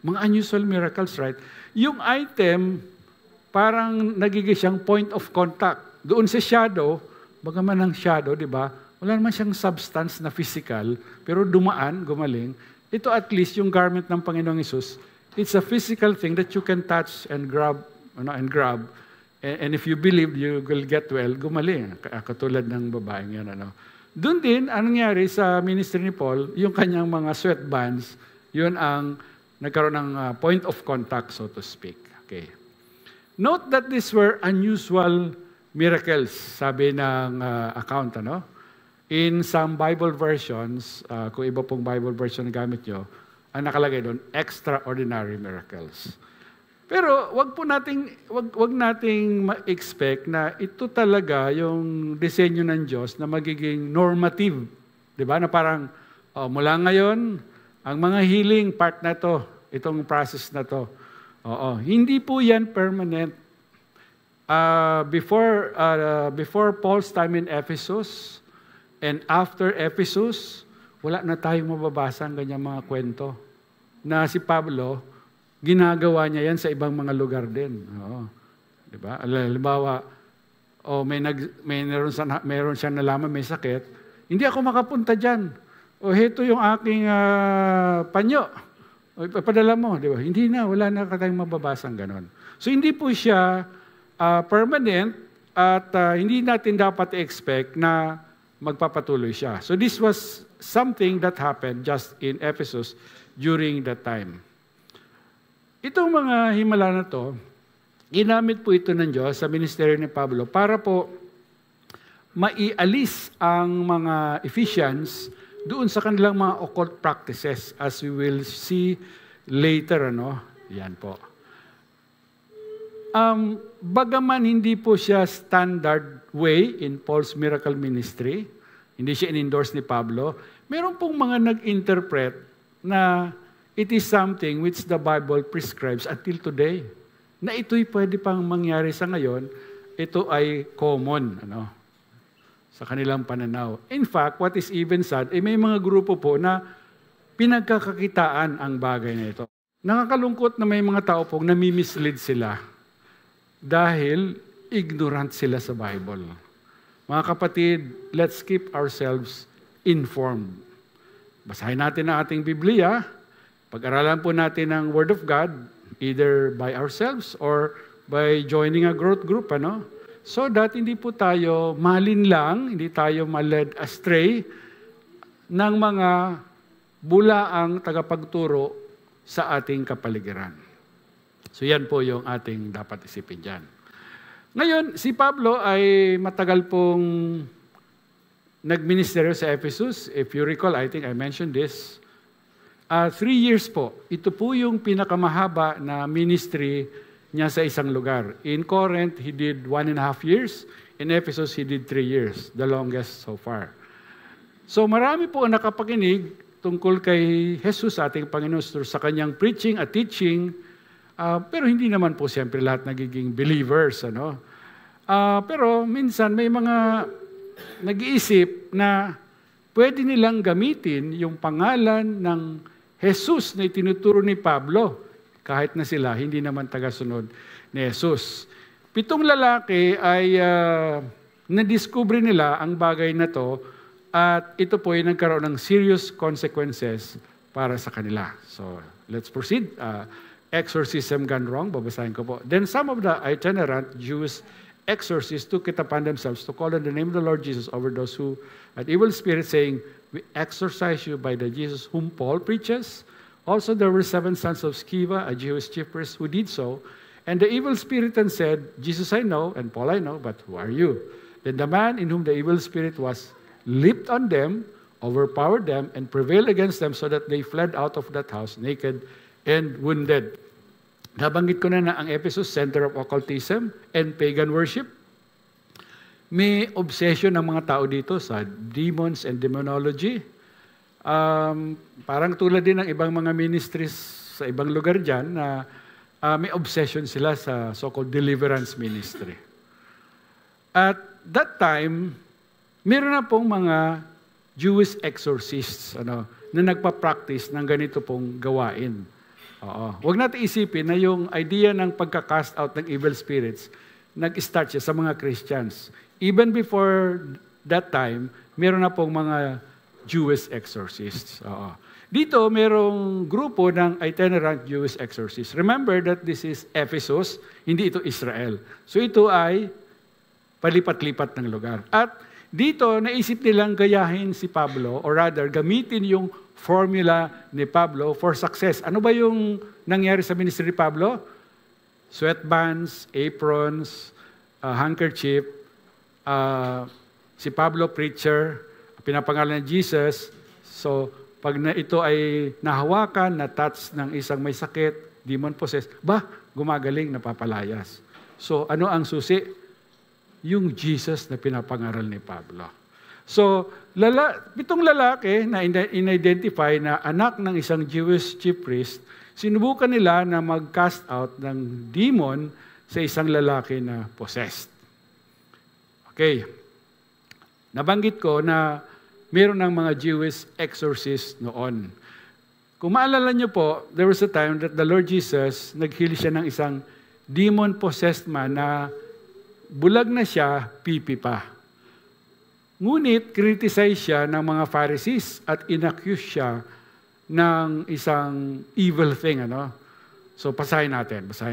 Mga unusual miracles, right? Yung item, parang nagiging siyang point of contact. Doon sa shadow, bagaman ng shadow, di ba? Wala naman siyang substance na physical, pero dumaan, gumaling. Ito at least yung garment ng Panginoong Hesus, it's a physical thing that you can touch and grab, and if you believe, you will get well, gumaling. Katulad ng babaeng yan, Doon din, anong nangyari sa ministry ni Paul, yung kanyang mga sweatbands, yun ang nagkaroon ng point of contact, so to speak. Okay. Note that these were unusual miracles, sabi ng account, In some Bible versions, kung iba pong Bible version na gamit nyo, ang nakalagay doon, extraordinary miracles. Pero wag nating ma-expect na ito talaga yung disenyo ng Diyos na magiging normative. Di ba? Na parang, mula ngayon, ang mga healing part na to, itong process na to, hindi po yan permanent. Before Paul's time in Ephesus and after Ephesus, wala na tayong mababasa ng ganyang mga kwento na si Pablo, ginagawa niya yan sa ibang mga lugar din. Diba? Halimbawa, meron siyang nalaman may sakit, hindi ako makapunta dyan. Heto yung aking panyo. Ipadala mo, di ba? Hindi na, wala na tayong mababasang ganon. So hindi po siya permanent at hindi natin dapat expect na magpapatuloy siya. So this was something that happened just in Ephesus during that time. Itong mga himala na to, ginamit po ito ng Diyos sa ministeryo ni Pablo para po maialis ang mga Ephesians doon sa kanilang mga occult practices as we will see later. Yan po. Bagaman hindi po siya standard way in Paul's miracle ministry, hindi siya in-endorse ni Pablo, meron pong mga nag-interpret na it is something which the Bible prescribes until today. Na ito'y pwede pang mangyari sa ngayon, ito ay common sa kanilang pananaw. In fact, what is even sad, may mga grupo po na pinagkakakitaan ang bagay na ito. Nakakalungkot na may mga tao pong nami-mislead sila dahil ignorant sila sa Bible. Mga kapatid, let's keep ourselves informed. Basahin natin ang ating Biblia, pag-aralan po natin ang Word of God, either by ourselves or by joining a growth group, so that hindi po tayo malinlang, hindi tayo ma-led astray ng mga bulaang tagapagturo sa ating kapaligiran. So yan po yung ating dapat isipin dyan. Ngayon, si Pablo ay matagal pong nagministeryo sa Ephesus. If you recall, I think I mentioned this. 3 years po. Ito po yung pinakamahaba na ministry niya sa isang lugar. In Corinth, he did 1.5 years. In Ephesus, he did 3 years. The longest so far. So marami po ang nakapakinig tungkol kay Jesus, ating Panginoon, sa kanyang preaching at teaching. Pero hindi naman po siyempre lahat nagiging believers. Pero minsan may mga nag-iisip na pwede nilang gamitin yung pangalan ng Jesus na itinuturo ni Pablo, kahit na sila hindi naman tagasunod ni Jesus. 7 lalaki ay nadiskubre nila ang bagay na to at ito po ay nagkaroon ng serious consequences para sa kanila. So, let's proceed. Exorcism gone wrong, babasahin ko po. Then some of the itinerant Jews exorcists took it upon themselves to call on the name of the Lord Jesus over those who had evil spirits, saying, "We exorcise you by the Jesus whom Paul preaches." Also there were 7 sons of Sceva, a Jewish chief priest, who did so. And the evil spirit then said, "Jesus I know, and Paul I know, but who are you?" Then the man in whom the evil spirit was leaped on them, overpowered them, and prevailed against them, so that they fled out of that house naked and wounded. Nabanggit ko na ang Ephesus, center of occultism and pagan worship. May obsession ng mga tao dito sa demons and demonology. Parang tulad din ng ibang mga ministries sa ibang lugar dyan na may obsession sila sa so-called deliverance ministry. At that time, meron na pong mga Jewish exorcists na nagpa-practice ng ganito pong gawain. Huwag natin isipin na yung idea ng pagka-cast out ng evil spirits, nag-start siya sa mga Christians. Even before that time, meron na pong mga Jewish exorcists. Dito, merong grupo ng itinerant Jewish exorcists. Remember that this is Ephesus, hindi ito Israel. So ito ay palipat-lipat ng lugar. At dito, naisip nilang gayahin si Pablo, or rather, gamitin yung formula ni Pablo for success. Ano ba yung nangyari sa ministry ni Pablo? Sweatbands, aprons, handkerchief, si Pablo preacher, pinapangalan ng Jesus. So, pag ito ay nahawakan, na-touch ng isang may sakit, demon-possessed, gumagaling, napapalayas. So, ano ang susi? Yung Jesus na pinapangaral ni Pablo. So, 7 lalaki na in-identify na anak ng isang Jewish chief priest, sinubukan nila na mag-cast out ng demon sa isang lalaki na possessed. Okay. Nabanggit ko na meron ng mga Jewish exorcists noon. Kung maalala nyo po, there was a time that the Lord Jesus, nag-heal siya ng isang demon-possessed man na bulag na siya, pipi pa. Ngunit, criticize siya ng mga Pharisees at inaccuse siya ng isang evil thing. So, basahin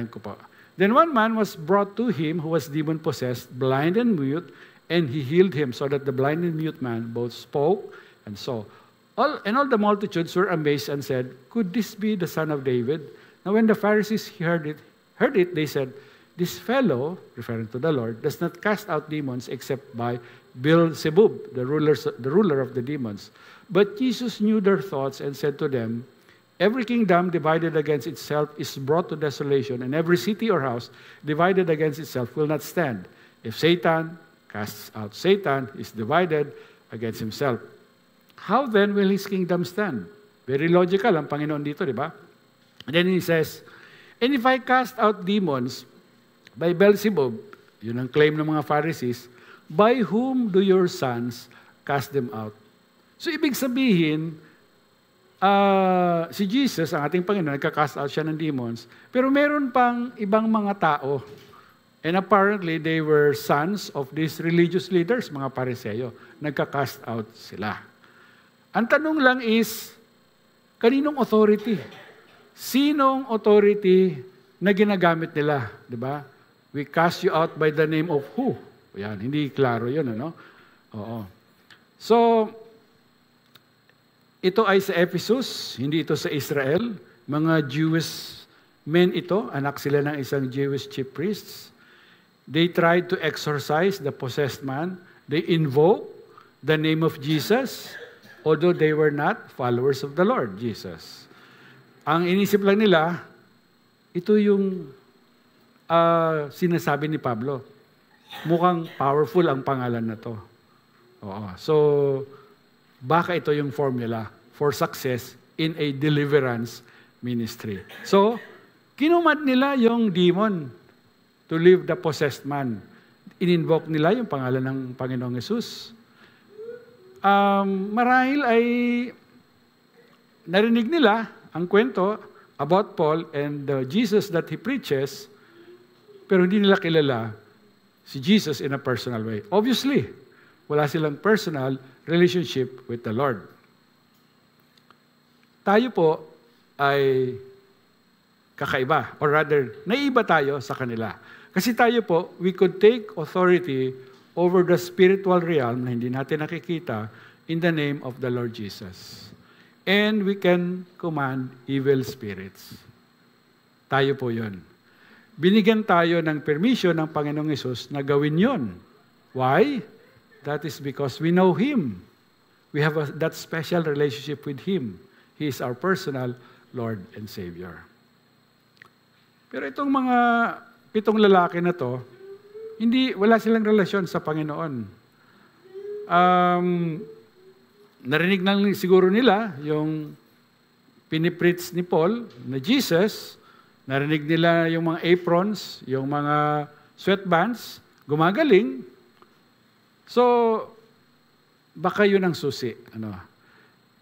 ko po. Then one man was brought to him who was demon-possessed, blind and mute, and he healed him, so that the blind and mute man both spoke and saw. All the multitudes were amazed and said, "Could this be the son of David?" Now when the Pharisees heard it, they said, "This fellow," referring to the Lord, "does not cast out demons except by Beelzebub, the ruler of the demons." But Jesus knew their thoughts and said to them, "Every kingdom divided against itself is brought to desolation, and every city or house divided against itself will not stand. If Satan casts out Satan, is divided against himself. How then will his kingdom stand?" Very logical ang Panginoon dito, di ba? And then he says, "And if I cast out demons by Beelzebub," yun ang claim ng mga Pharisees, "by whom do your sons cast them out?" So ibig sabihin, si Jesus, ang ating Panginoon, nagka-cast out siya ng demons, pero meron pang ibang mga tao. And apparently, they were sons of these religious leaders, mga Pariseo. Nagka-cast out sila. Ang tanong lang is, kaninong authority? Sinong authority na ginagamit nila? Diba? We cast you out by the name of who? Yan, hindi klaro yun, ano? Oo. So, ito ay sa Ephesus, hindi ito sa Israel. Mga Jewish men ito, anak sila ng isang Jewish chief priests. They tried to exorcise the possessed man. They invoked the name of Jesus, although they were not followers of the Lord Jesus. Ang inisip lang nila, ito yung sinasabi ni Pablo. Mukhang powerful ang pangalan na to. Oo. So, baka ito yung formula for success in a deliverance ministry. So, kinumad nila yung demon to leave the possessed man. In-invoke nila yung pangalan ng Panginoong Yesus. Marahil ay narinig nila ang kwento about Paul and the Jesus that he preaches, pero hindi nila kilala si Jesus in a personal way. Obviously, wala silang personal relationship with the Lord. Tayo po ay kakaiba, or rather, naiiba tayo sa kanila. Kasi tayo po, we could take authority over the spiritual realm na hindi natin nakikita in the name of the Lord Jesus. And we can command evil spirits. Tayo po yun. Binigyan tayo ng permission ng Panginoong Yesus na gawin yun. Why? That is because we know Him. We have that special relationship with Him. He is our personal Lord and Savior. Pero itong mga 7 lalaki na to, wala silang relasyon sa Panginoon. Narinig lang siguro nila yung pinipreach ni Paul na Jesus, narinig nila yung mga aprons, yung mga sweatbands, gumagaling. So, baka yun ang susi.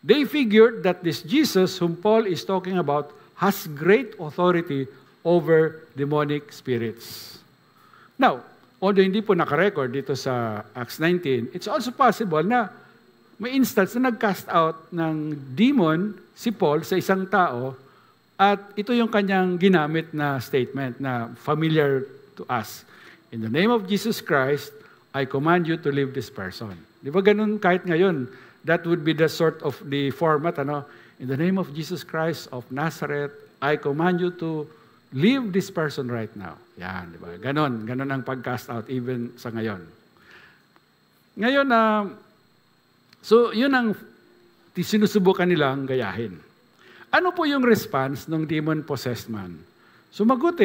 They figured that this Jesus whom Paul is talking about has great authority over demonic spirits. Now, although hindi po nakarecord dito sa Acts 19, it's also possible na may instance na nag-cast out ng demon si Paul sa isang tao at ito yung kanyang ginamit na statement na familiar to us. In the name of Jesus Christ, I command you to leave this person. Di ba ganun kahit ngayon? That would be the sort of the format, In the name of Jesus Christ of Nazareth, I command you to leave this person right now. Yan, di ba? Ganon ang pag-cast out even sa ngayon. Ngayon, so yun ang sinusubukan nilang gayahin. Ano po yung response ng demon-possessed man? Sumagot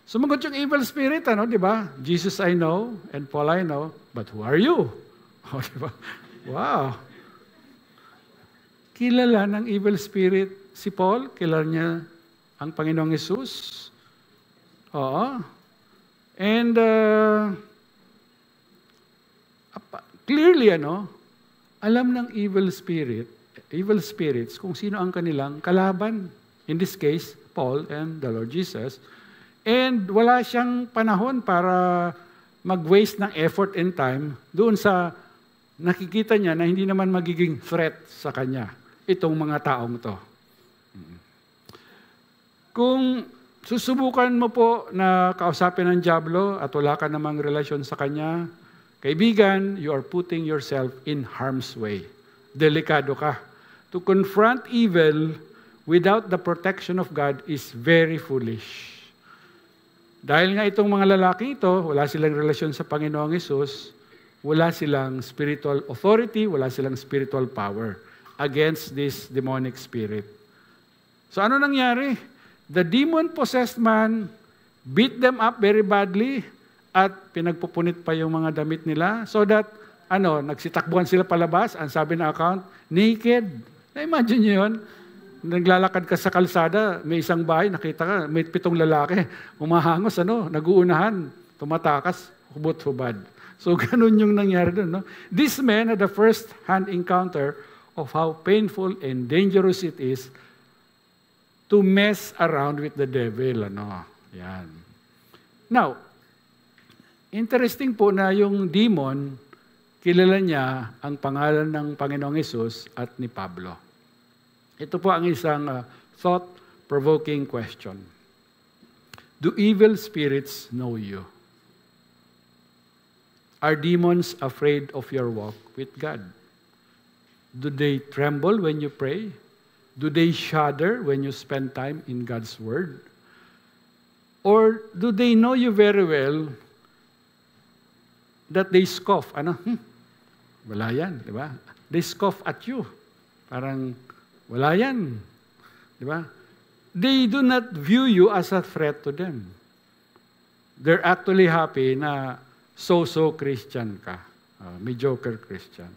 Sumagot yung evil spirit, di ba? Jesus I know, and Paul I know, but who are you? Di ba? Wow. Kilala ng evil spirit si Paul, kilala niya ang Panginoong Yesus. Oo. And clearly, alam ng evil spirits kung sino ang kanilang kalaban. In this case, Paul and the Lord Jesus. And wala siyang panahon para mag-waste ng effort and time doon sa nakikita niya na hindi naman magiging threat sa kanya, itong mga taong to. Kung susubukan mo po na kausapin ng dyablo at wala ka namang relasyon sa kanya, kaibigan, you are putting yourself in harm's way. Delikado ka. To confront evil without the protection of God is very foolish. Dahil nga itong mga lalaki ito, wala silang relasyon sa Panginoong Yesus, wala silang spiritual authority, wala silang spiritual power against this demonic spirit. So ano nangyari? The demon-possessed man beat them up very badly at pinagpupunit pa yung mga damit nila so that, nagsitakbuhan sila palabas, ang sabi na account, naked. Na-imagine nyo yun? Naglalakad ka sa kalsada, may isang bahay, nakita ka, may 7 lalaki, umahangos, naguunahan, tumatakas, hubot-hubad. So, ganun yung nangyari doon. These men had the first-hand encounter of how painful and dangerous it is to mess around with the devil. Yan. Now, interesting po na yung demon, kilala niya ang pangalan ng Panginoong Yesus at ni Pablo. Ito po ang isang thought-provoking question. Do evil spirits know you? Are demons afraid of your walk with God? Do they tremble when you pray? Do they shudder when you spend time in God's Word? Or do they know you very well that they scoff? Wala yan, di ba? They scoff at you. Parang, wala yan. Di ba? They do not view you as a threat to them. They're actually happy na so-so Christian ka. Mediocre Christian.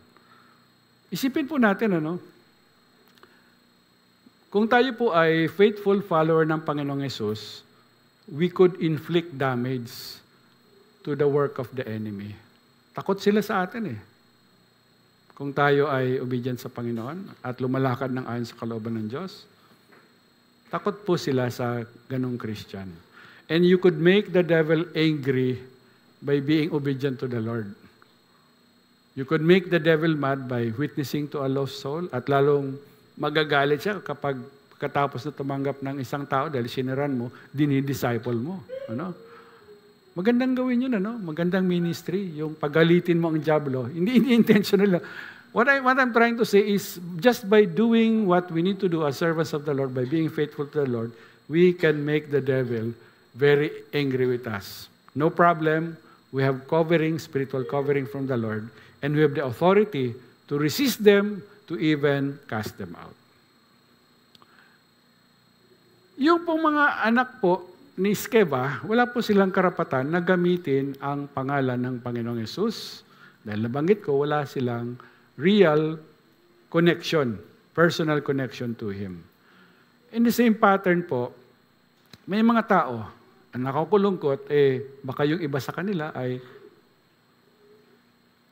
Isipin po natin, kung tayo po ay faithful follower ng Panginoong Yesus, we could inflict damage to the work of the enemy. Takot sila sa atin Kung tayo ay obedient sa Panginoon at lumalakad ng ayon sa kalooban ng Diyos, takot po sila sa ganong Christian. And you could make the devil angry by being obedient to the Lord. You could make the devil mad by witnessing to a lost soul at lalong magagalit siya kapag katapos na tumanggap ng isang tao dahil siniran mo, dinidisciple mo. Magandang gawin yun, magandang ministry, yung pagalitin mo ang diablo. Hindi intentional. What I'm trying to say is, just by doing what we need to do as servants of the Lord, by being faithful to the Lord, we can make the devil very angry with us. No problem. We have covering, spiritual covering from the Lord, and we have the authority to resist them, to even cast them out. Yung pong mga anak po ni Sceva, wala po silang karapatan na gamitin ang pangalan ng Panginoong Yesus. Dahil nabanggit ko, wala silang real connection, personal connection to Him. In the same pattern po, may mga tao, ang nakakulungkot, baka yung iba sa kanila ay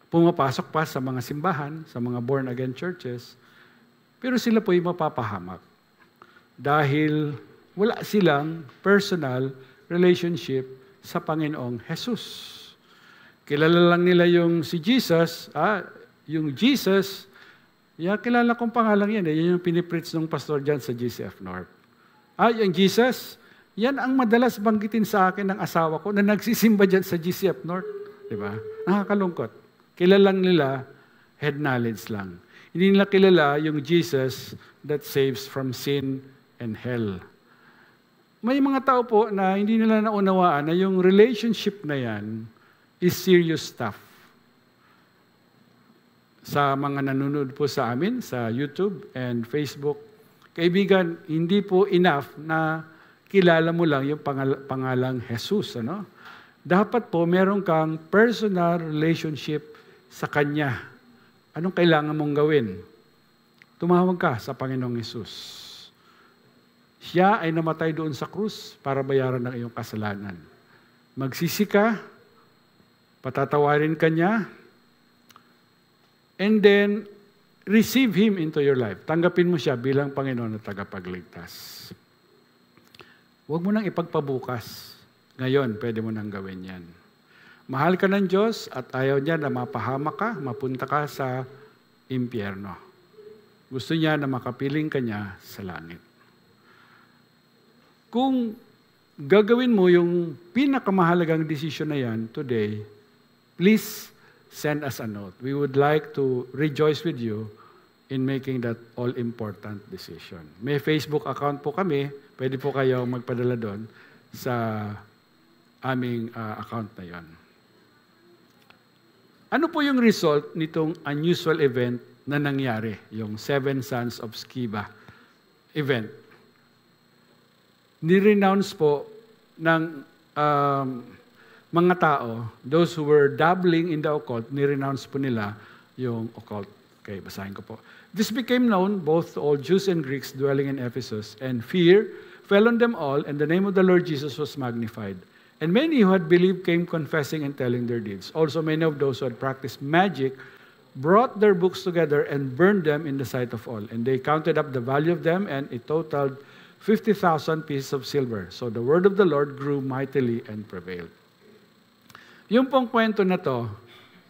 pumapasok pa sa mga simbahan, sa mga born-again churches, pero sila po ay mapapahamak. Dahil wala silang personal relationship sa Panginoong Jesus. Kilala lang nila yung si Jesus, yung Jesus, kilala kong pangalan yan, yan yung pinipreach ng pastor dyan sa GCF North. Yung Jesus, yan ang madalas banggitin sa akin ng asawa ko na nagsisimba dyan sa GCF North. Diba? Nakakalungkot. Kilala nila, head knowledge lang. Hindi nila kilala yung Jesus that saves from sin and hell. May mga tao po na hindi nila naunawaan na yung relationship na yan is serious stuff. Sa mga nanonood po sa amin, sa YouTube and Facebook, kaibigan, hindi po enough na kilala mo lang yung pangalang Jesus. Dapat po meron kang personal relationship sa Kanya. Anong kailangan mong gawin? Tumawag ka sa Panginoong Yesus. Siya ay namatay doon sa krus para bayaran ng iyong kasalanan. Magsisi ka, patatawarin ka niya, and then receive Him into your life. Tanggapin mo siya bilang Panginoon at tagapagligtas. Huwag mo nang ipagpabukas. Ngayon, pwede mo nang gawin yan. Mahal ka ng Diyos at ayaw niya na mapahamak ka, mapunta ka sa impyerno. Gusto niya na makapiling ka niya sa langit. Kung gagawin mo yung pinakamahalagang desisyon na yan today, please send us a note. We would like to rejoice with you in making that all-important decision. May Facebook account po kami. Pwede po kayo magpadala doon sa aming account na yon. Ano po yung result nitong unusual event na nangyari, yung Seven Sons of Sceva event? Ni-renounce po ng mga tao, those who were dabbling in the occult, ni-renounce po nila yung occult. Okay, basahin ko po. This became known both to all Jews and Greeks dwelling in Ephesus, and fear fell on them all, and the name of the Lord Jesus was magnified. And many who had believed came confessing and telling their deeds. Also many of those who had practiced magic brought their books together and burned them in the sight of all. And they counted up the value of them, and it totaled 50,000 pieces of silver. So the word of the Lord grew mightily and prevailed. Yung pong kwento na to,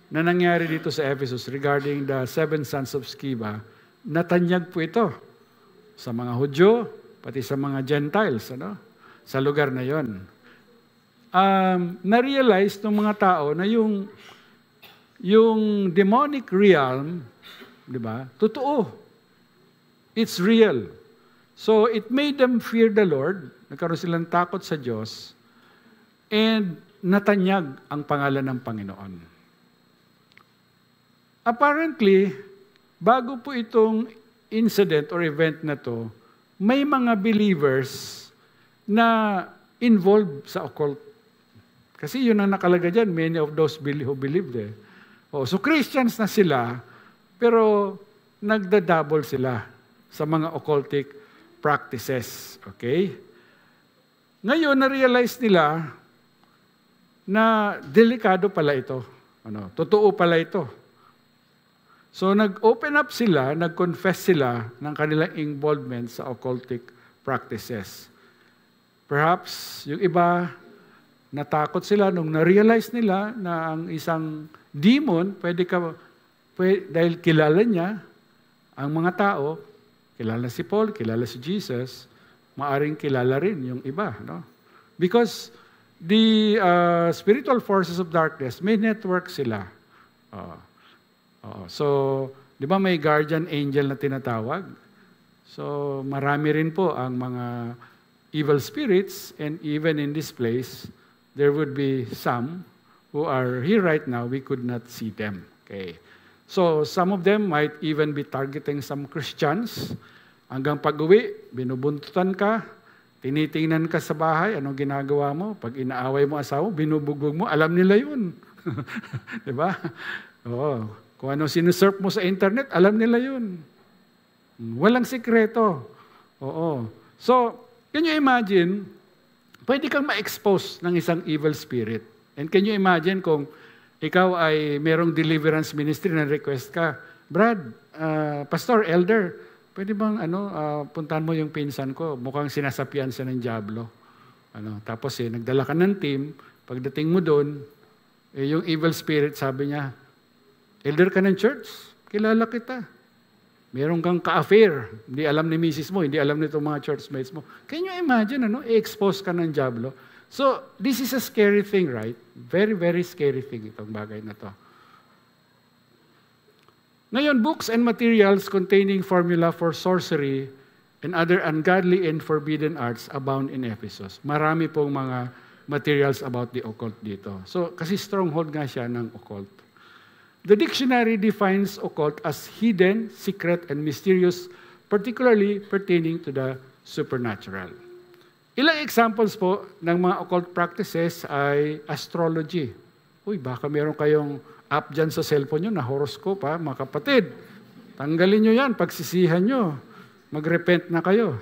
na nangyari dito sa Ephesus regarding the seven sons of Sceva, natanyag po ito sa mga Hudyo, pati sa mga Gentiles, sa lugar na yon. Na-realize ng mga tao na yung demonic realm di ba? Totoo. It's real. So it made them fear the Lord. Nagkaroon silang takot sa Diyos. And natanyag ang pangalan ng Panginoon. Apparently, bago po itong incident or event na to, may mga believers na involved sa occult. Kasi yun ang nakalagay dyan, many of those who believed eh. So Christians na sila, pero nagda-double sila sa mga occultic practices. Okay? Ngayon, na-realize nila na delikado pala ito. Totoo pala ito. So nag-open up sila, nag-confess sila ng kanilang involvement sa occultic practices. Perhaps yung iba, natakot sila nung na-realize nila na ang isang demon, dahil kilala niya ang mga tao, kilala si Paul, kilala si Jesus, maaring kilala rin yung iba. No? Because the spiritual forces of darkness, may network sila. So, di ba may guardian angel na tinatawag? So, marami rin po ang mga evil spirits, and even in this place, there would be some who are here right now, we could not see them. Okay. So, some of them might even be targeting some Christians. Hanggang pag-uwi, binubuntutan ka, tinitingnan ka sa bahay, anong ginagawa mo? Pag inaaway mo asawa, binubugbog mo, alam nila yun. Di ba? Oo. Kung ano sinusurf mo sa internet, alam nila yun. Walang sikreto. Oo. So, can you imagine, pwede kang ma-expose ng isang evil spirit. And can you imagine kung ikaw ay merong deliverance ministry na request ka, Brad, pastor, elder, pwede bang puntahan mo yung pinsan ko, mukhang sinasapian siya ng diablo. Tapos nagdala ka ng team, pagdating mo doon, yung evil spirit sabi niya, elder ka ng church, kilala kita. Meron kang ka-affair, hindi alam ni misis mo, hindi alam nitong mga churchmates mo. Can you imagine, i-expose ka ng diablo? So, this is a scary thing, right? Very, very scary thing itong bagay na to. Ngayon, books and materials containing formula for sorcery and other ungodly and forbidden arts abound in Ephesus. Marami pong mga materials about the occult dito. So, kasi stronghold nga siya ng occult. The dictionary defines occult as hidden, secret, and mysterious, particularly pertaining to the supernatural. Ilang examples po ng mga occult practices ay astrology. Uy, baka meron kayong app dyan sa cellphone nyo na horoscope, ha, mga kapatid. Tanggalin nyo yan, pagsisihan nyo. Mag-repent na kayo.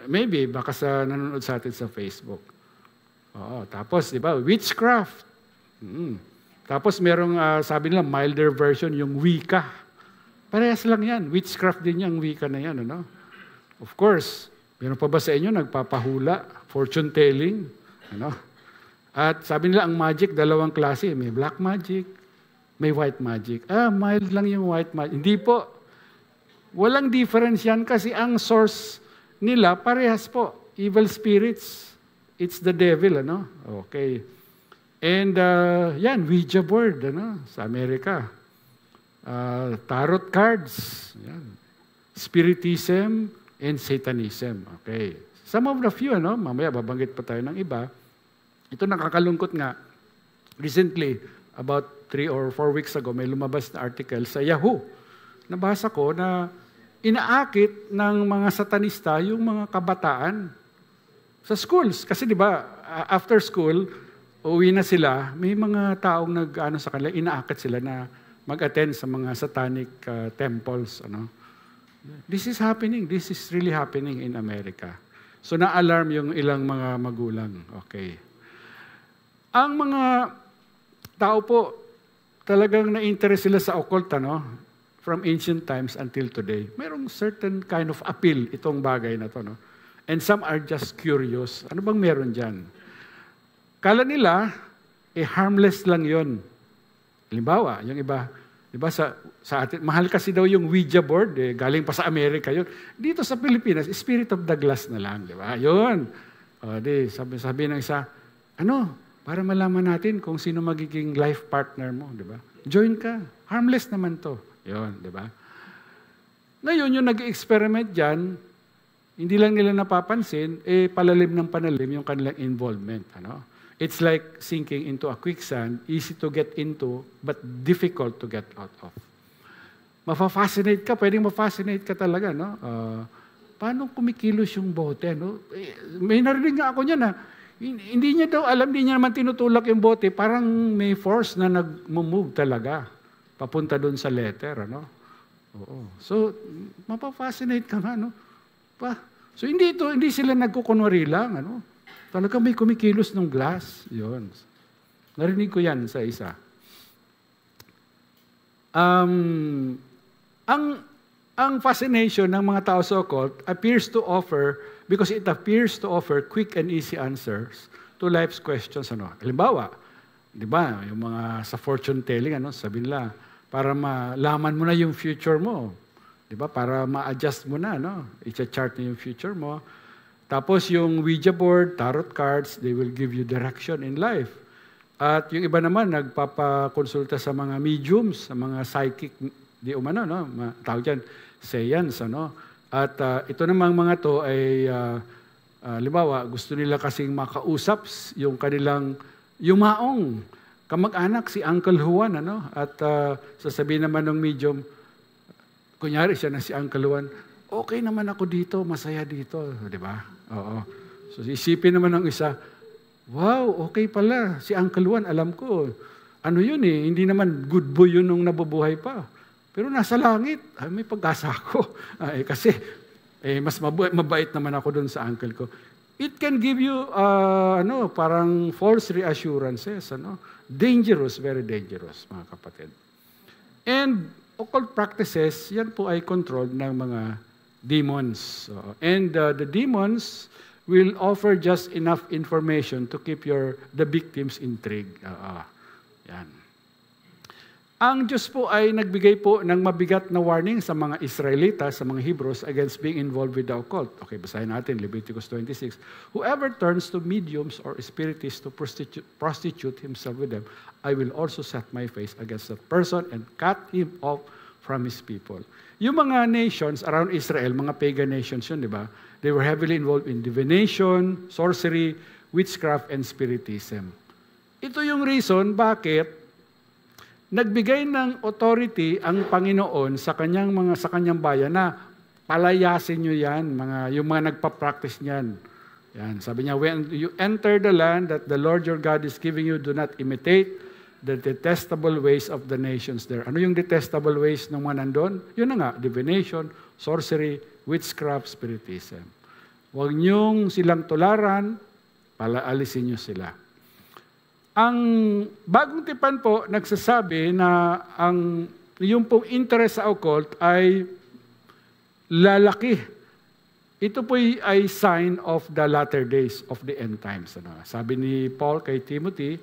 Maybe, baka nanonood sa atin sa Facebook. Oo, tapos, di ba, witchcraft. Tapos merong, sabi nila, milder version, yung Wicca. Parehas lang yan. Witchcraft din yung Wicca na yan. Of course, meron pa ba sa inyo nagpapahula, fortune telling? At sabi nila, ang magic, dalawang klase. May black magic, may white magic. Mild lang yung white magic. Hindi po. Walang difference yan kasi ang source nila, parehas po. Evil spirits. It's the devil, Okay. And yan, Ouija board, sa Amerika. Tarot cards, yan. Spiritism and Satanism. Okay. Some of the few, mamaya babanggit pa tayo ng iba. Ito nakakalungkot nga. Recently, about 3 or 4 weeks ago, may lumabas na article sa Yahoo. Nabasa ko na inaakit ng mga satanista yung mga kabataan sa schools. Kasi di ba, after school, uwi na sila, may mga taong sa kanila, inaakit sila na mag-attend sa mga satanic temples. This is happening. This is really happening in America. So na-alarm yung ilang mga magulang. Okay. Ang mga tao po, talagang na-interest sila sa occult, from ancient times until today. Mayroong certain kind of appeal itong bagay na to. And some are just curious. Ano bang meron dyan? Kala nila, harmless lang yon. Halimbawa, yung iba, di ba sa atin, mahal kasi daw yung Ouija board, galing pa sa Amerika yun. Dito sa Pilipinas, spirit of the glass na lang, di ba? Yun. Sabi ng isa, para malaman natin kung sino magiging life partner mo, di ba? Join ka. Harmless naman to. Yun, di ba? Ngayon, yung nag-experiment dyan, hindi lang nila napapansin, palalim ng panalim yung kanilang involvement. Ano? It's like sinking into a quicksand, easy to get into, but difficult to get out of. Mafa-fascinate ka, pwedeng ma-fascinate ka talaga. No? Paano kumikilos yung bote? No? May narinig nga ako niya na, hindi niya daw alam, hindi niya naman tinutulak yung bote, parang may force na nag-move talaga, papunta doon sa letter. Ano? Oo. So, mapa-fascinate ka nga, no? So, hindi sila nagkukunwari lang, ano? Talaga may kumikilos ng glass. Yun. Narinig ko yan sa isa. Ang fascination ng mga tao sa occult appears to offer, because it appears to offer quick and easy answers to life's questions. Ano? Halimbawa, di ba, yung mga sa fortune telling, ano, sabi nila, para malaman mo na yung future mo. Di ba? Para ma-adjust mo na, no? I-chart na yung future mo. Tapos yung Ouija board, tarot cards, they will give you direction in life. At yung iba naman, nagpapakonsulta sa mga mediums, sa mga psychic, di umano, no? Tawag dyan, seance, ano? At ito namang mga to ay, halimbawa, gusto nila kasing makausap yung kanilang yumaong kamag-anak, si Uncle Juan, ano? At sasabihin naman ng medium, kunyari siya na si Uncle Juan, okay naman ako dito, masaya dito, di ba? Oo. So isipin naman ng isa, wow, okay pala, si Uncle Juan, alam ko, ano yun eh, hindi naman good boy yun nung nabubuhay pa. Pero nasa langit, may pag-asa ako. Kasi mas mabait naman ako doon sa uncle ko. It can give you, parang false reassurances, ano? Dangerous, very dangerous, mga kapatid. And occult practices, yan po ay controlled ng mga demons. And the demons will offer just enough information to keep the victims intrigued. Yan. Ang Diyos po ay nagbigay po ng mabigat na warning sa mga Israelitas, sa mga Hebrews, against being involved with the occult. Okay, basahin natin, Leviticus 26. Whoever turns to mediums or spiritists to prostitute himself with them, I will also set my face against that person and cut him off from his people. Yung mga nations around Israel, mga pagan nations yun, di ba? They were heavily involved in divination, sorcery, witchcraft, and spiritism. Ito yung reason bakit nagbigay ng authority ang Panginoon sa kanyang bayan na palayasin nyo yan, yung mga nagpa-practice niyan. Yan, sabi niya, when you enter the land that the Lord your God is giving you, do not imitate the detestable ways of the nations there. Ano yung detestable ways ng mga nandun? Yun na nga, divination, sorcery, witchcraft, spiritism. Huwag niyong silang tularan, palaalisin niyo sila. Ang bagong tipan po nagsasabi na yung pong interest sa occult ay lalaki. Ito po ay sign of the latter days of the end times. Sabi ni Paul kay Timothy,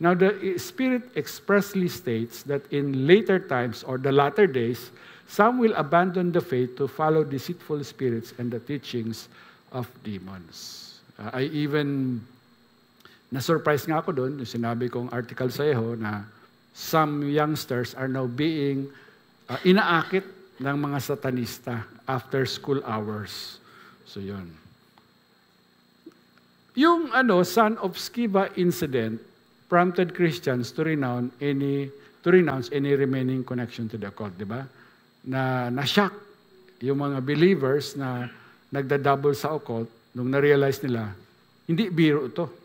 now the Spirit expressly states that in later times or the latter days, some will abandon the faith to follow deceitful spirits and the teachings of demons. I even na-surprise nga ako doon, yung sinabi kong article sa iyo na some youngsters are now being inaakit ng mga satanista after school hours. So yun. Yung Son of Sceva incident prompted Christians to renounce any remaining connection to the occult, di ba? Na-shock yung mga believers na nagda-double sa occult nung na-realize nila, hindi biro ito.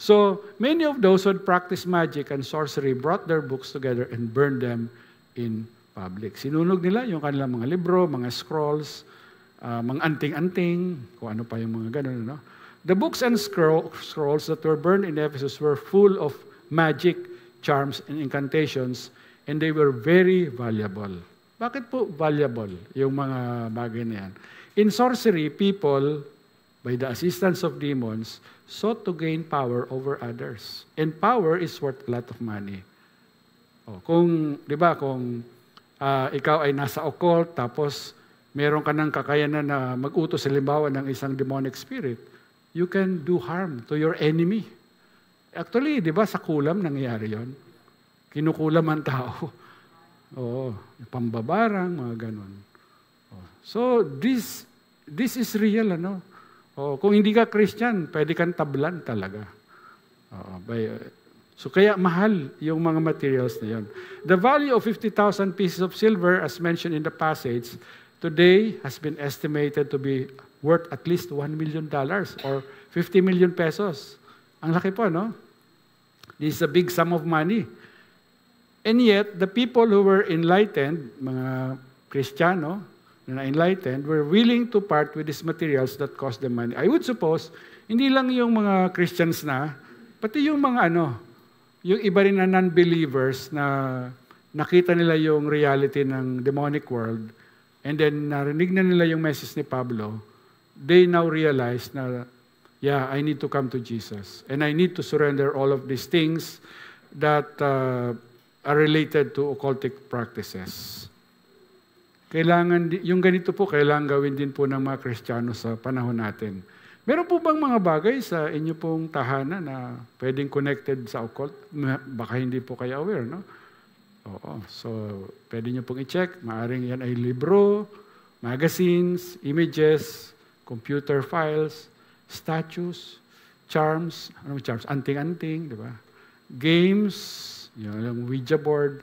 So, many of those who had practiced magic and sorcery brought their books together and burned them in public. Sinunog nila yung kanilang mga libro, mga scrolls, mga anting-anting, kung ano pa yung mga ganun. No? The books and scrolls that were burned in Ephesus were full of magic, charms, and incantations, and they were very valuable. Bakit po valuable yung mga bagay na yan? In sorcery, people, by the assistance of demons, sought to gain power over others. And power is worth a lot of money. Di ba, kung ikaw ay nasa occult, tapos meron ka ng kakayanan na mag-utos halimbawa ng isang demonic spirit, you can do harm to your enemy. Actually, di ba, sa kulam nangyayari yon? Kinukulam ang tao. Oo, pambabarang, mga ganun. So, this is real, ano? Kung hindi ka Christian, pwede kang tablan talaga. So, kaya mahal yung mga materials na yun. The value of 50,000 pieces of silver, as mentioned in the passage, today has been estimated to be worth at least $1 million or 50 million pesos. Ang laki po, no? This is a big sum of money. And yet, the people who were enlightened, mga Kristiyano, na enlightened, were willing to part with these materials that cost them money. I would suppose, hindi lang yung mga Christians na, pati yung mga yung iba rin na non-believers na nakita nila yung reality ng demonic world, and then narinig na nila yung message ni Pablo, they now realize na, yeah, I need to come to Jesus. And I need to surrender all of these things that are related to occultic practices. Yung ganito po, kailangan gawin din po ng mga Kristiyano sa panahon natin. Meron po bang mga bagay sa inyo pong tahanan na pwedeng connected sa occult? Baka hindi po kayo aware, no? Oo. So, pwede nyo pong i-check. Maaring yan ay libro, magazines, images, computer files, statues, charms, charms? Anting-anting, di ba? Games, yung Ouija board.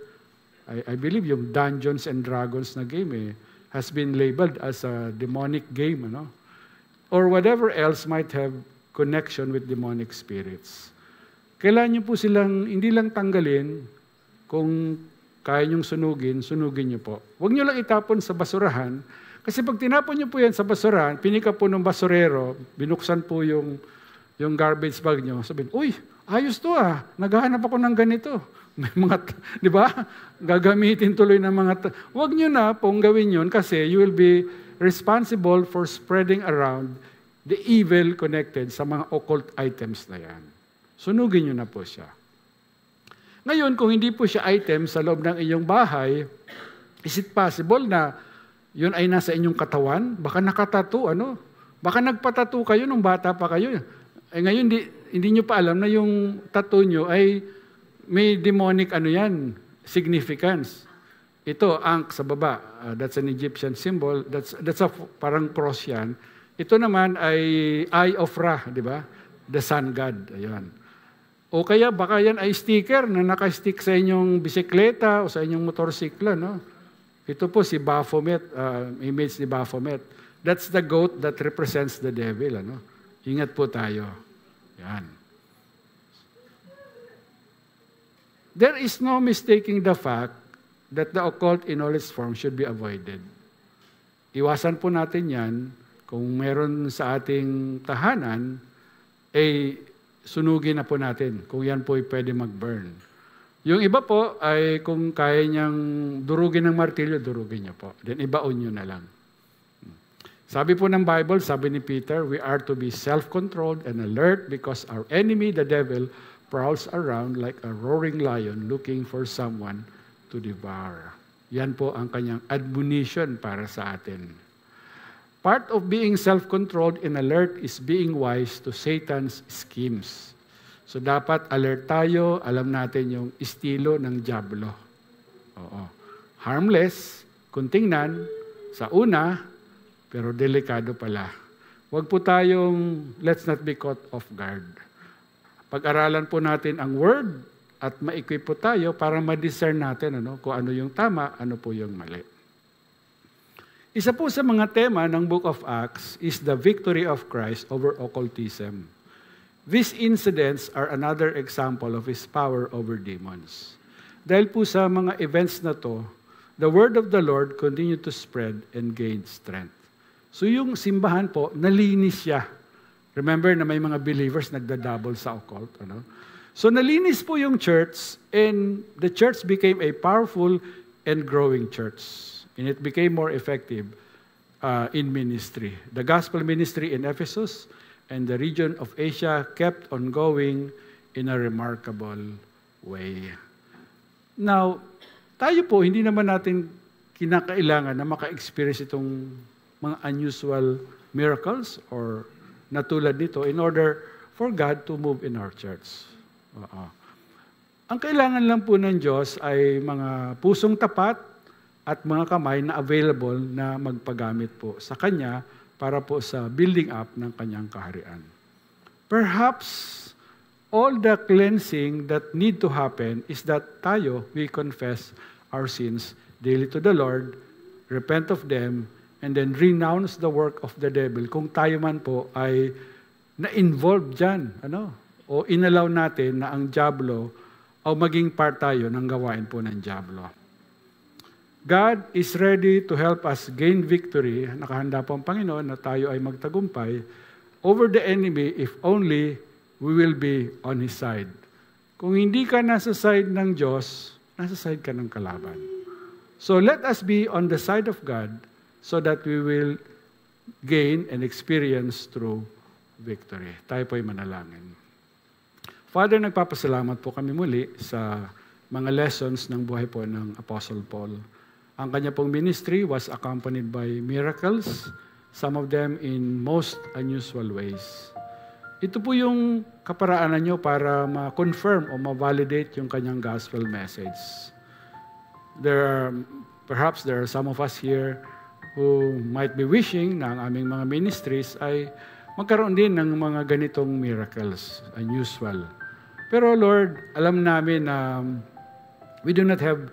I believe yung Dungeons and Dragons na game has been labeled as a demonic game, ano? Or whatever else might have connection with demonic spirits. Kailangan nyo po silang, hindi lang tanggalin, kung kaya nyong sunugin nyo po. Huwag nyo lang itapon sa basurahan, kasi pag tinapon nyo po yan sa basurahan, pinika po ng basurero, binuksan po yung garbage bag nyo, sabihin, uy, ayos to naghahanap ako ng ganito. May mga, di ba? Gagamitin tuloy ng mga, huwag nyo na pong gawin yun kasi you will be responsible for spreading around the evil connected sa mga occult items na yan. Sunugin nyo na po siya. Ngayon, kung hindi po siya item sa loob ng inyong bahay, is it possible na yun ay nasa inyong katawan? Baka nakatattoo, Baka nagpatattoo kayo nung bata pa kayo. Ngayon, hindi nyo pa alam na yung tattoo nyo ay may demonic significance. Ito, Ankh sa baba, that's an Egyptian symbol, that's a parang cross yan. Ito naman ay Eye of Ra, di ba? The Sun God, ayan. O kaya baka yan ay sticker na naka-stick sa inyong bisikleta o sa inyong motorsiklo, no? Ito po si Baphomet, image ni Baphomet. That's the goat that represents the devil, Ingat po tayo. Yan. There is no mistaking the fact that the occult in all its forms should be avoided. Iwasan po natin yan. Kung meron sa ating tahanan, sunugin na po natin. Kung yan po ay pwede mag-burn. Yung iba po ay kung kaya niyang durugin ng martilyo, durugin niyo po. Then ibaon niyo na lang. Sabi po ng Bible, sabi ni Peter, we are to be self-controlled and alert because our enemy, the devil, prowls around like a roaring lion looking for someone to devour. Yan po ang kanyang admonition para sa atin. Part of being self-controlled and alert is being wise to Satan's schemes. So dapat alert tayo, alam natin yung estilo ng dyablo. Oo. Harmless, kung tingnan, sa una, pero delikado pala. Huwag po tayong, let's not be caught off guard. Pag-aralan po natin ang Word at ma-equip po tayo para ma-discern natin kung ano yung tama, ano po yung mali. Isa po sa mga tema ng Book of Acts is the victory of Christ over occultism. These incidents are another example of His power over demons. Dahil po sa mga events na to, the word of the Lord continued to spread and gain strength. So yung simbahan po, nalinis siya. Remember na may mga believers nagda-double sa occult. So nalinis po yung church and the church became a powerful and growing church. And it became more effective in ministry. The gospel ministry in Ephesus and the region of Asia kept on going in a remarkable way. Now, tayo po, hindi naman natin kinakailangan na maka-experience itong mga unusual miracles or natulad nito in order for God to move in our church. Ang kailangan lang po ng Diyos ay mga pusong tapat at mga kamay na available na magpagamit po sa Kanya para po sa building up ng Kanyang kaharian. Perhaps all the cleansing that need to happen is that we confess our sins daily to the Lord, repent of them, and then renounce the work of the devil. Kung tayo man po ay na-involve dyan, o inalaw natin na ang diablo o maging part tayo ng gawain po ng diablo. God is ready to help us gain victory. Nakahanda po ang Panginoon na tayo ay magtagumpay over the enemy if only we will be on His side. Kung hindi ka nasa side ng Diyos, nasa side ka ng kalaban. So let us be on the side of God so that we will gain and experience true victory. Tayo po ay manalangin. Father, nagpapasalamat po kami muli sa mga lessons ng buhay po ng Apostle Paul. Ang kanya pong ministry was accompanied by miracles, some of them in most unusual ways. Ito po yung kaparaanan nyo para ma-confirm o ma-validate yung kanyang gospel message. Perhaps there are some of us here who might be wishing na ang aming mga ministries ay magkaroon din ng mga ganitong miracles, unusual. Pero Lord, alam namin na we do not have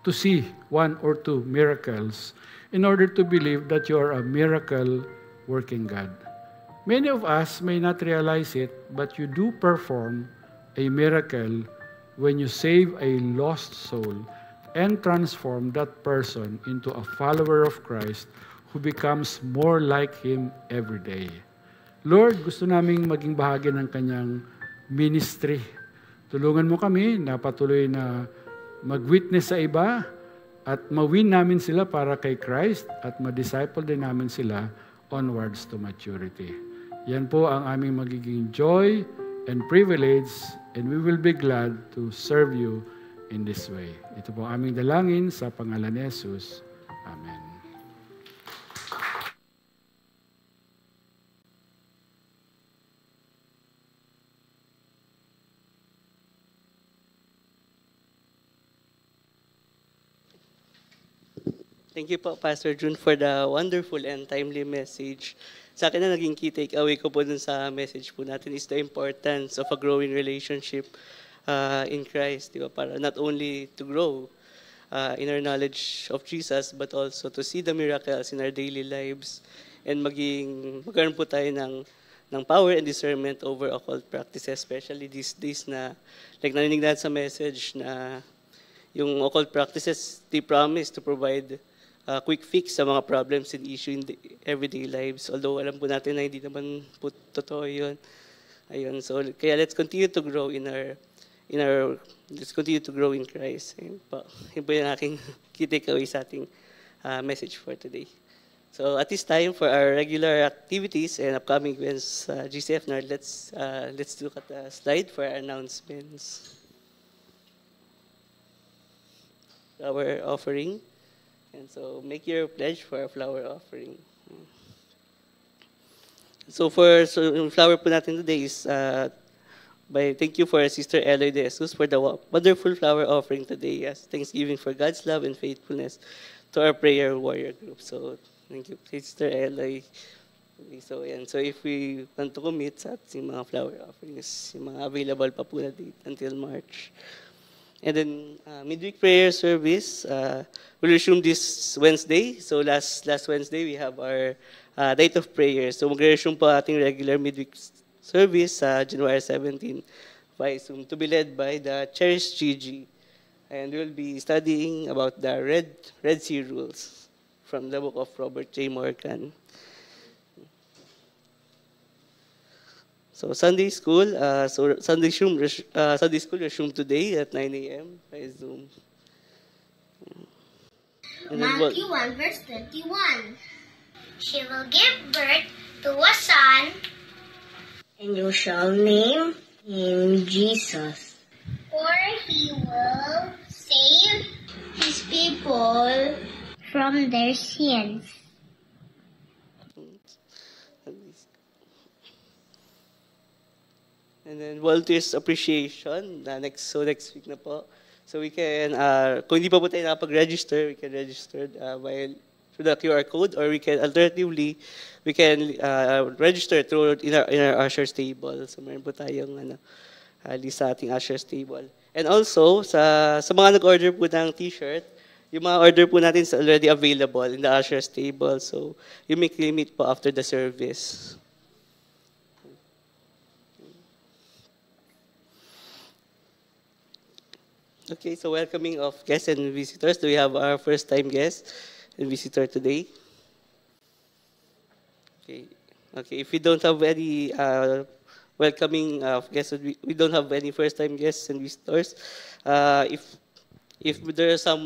to see one or two miracles in order to believe that you are a miracle-working God. Many of us may not realize it, but you do perform a miracle when you save a lost soul and transform that person into a follower of Christ who becomes more like Him every day. Lord, gusto naming maging bahagi ng Kanyang ministry. Tulungan mo kami na patuloy na mag-witness sa iba at ma-win namin sila para kay Christ at ma-disciple din namin sila onwards to maturity. Yan po ang aming magiging joy and privilege, and we will be glad to serve you in this way. Ito po ang aming dalangin sa pangalan ni Jesus. Amen. Thank you po, Pastor June, for the wonderful and timely message. Sa akin na naging key takeaway ko po dun sa message po natin is the importance of a growing relationship in Christ. Diba? Para not only to grow in our knowledge of Jesus, but also to see the miracles in our daily lives and magkaroon po tayo ng power and discernment over occult practices, especially these days na, like narinig natin sa message na yung occult practices, they promise to provide quick fix sa mga problems and issue in the everyday lives. Although alam po natin na hindi naman po totoo yun. Ayun, so kaya let's continue to grow let's continue to grow in Christ. Ayun po yung aking key takeaway sa ating message for today. So at this time for our regular activities and upcoming events, GCF Nard, let's look at the slide for our announcements. Our offering. And so make your pledge for a flower offering. So yung flower po natin today is thank you for Sister Eloy De Jesus for the wonderful flower offering today as thanksgiving for God's love and faithfulness to our prayer warrior group. So thank you, Sister Eloy. So if we want to commit sa ating mga flower offerings, yung mga available pa po na date until March. And then midweek prayer service will resume this Wednesday. So last Wednesday we have our night of prayer. So mag-resume po ating regular midweek service January 17 by Zoom to be led by the Cherished Gigi. And we'll be studying about the Red Sea rules from the book of Robert J. Morgan. So Sunday school, Sunday school resumed today at 9 a.m. by Zoom. Matthew 1 verse 21. She will give birth to a son, and you shall name him Jesus. For he will save his people from their sins. And then Walter's appreciation, next week na po. So we can, kung hindi pa po tayo nakapag-register, we can register through the QR code, or we can alternatively, we can register through in our ushers table. So meron po tayong list sa ating ushers table. And also, sa mga nag-order po ng t-shirt, yung mga order po natin is already available in the ushers table. So you may claim it po after the service. Okay, so welcoming of guests and visitors. Do we have our first time guest and visitor today? Okay. If we don't have any welcoming of guests, we don't have any first time guests and visitors. If there are some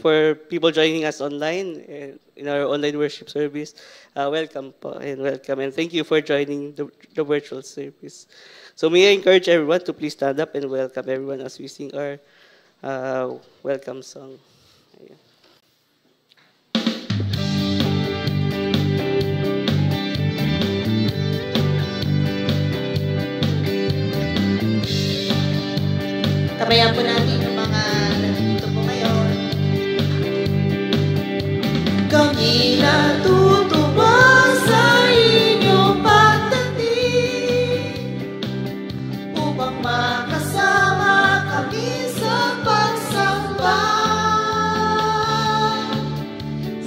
for people joining us online in our online worship service, welcome po and welcome, and thank you for joining the virtual service. So may I encourage everyone to please stand up and welcome everyone as we sing our welcome song. Ayan. Tabayan po natin yung mga nandito po ngayon. Kami natutubos sa inyong pagdating upang makasama kami sa pagsamba.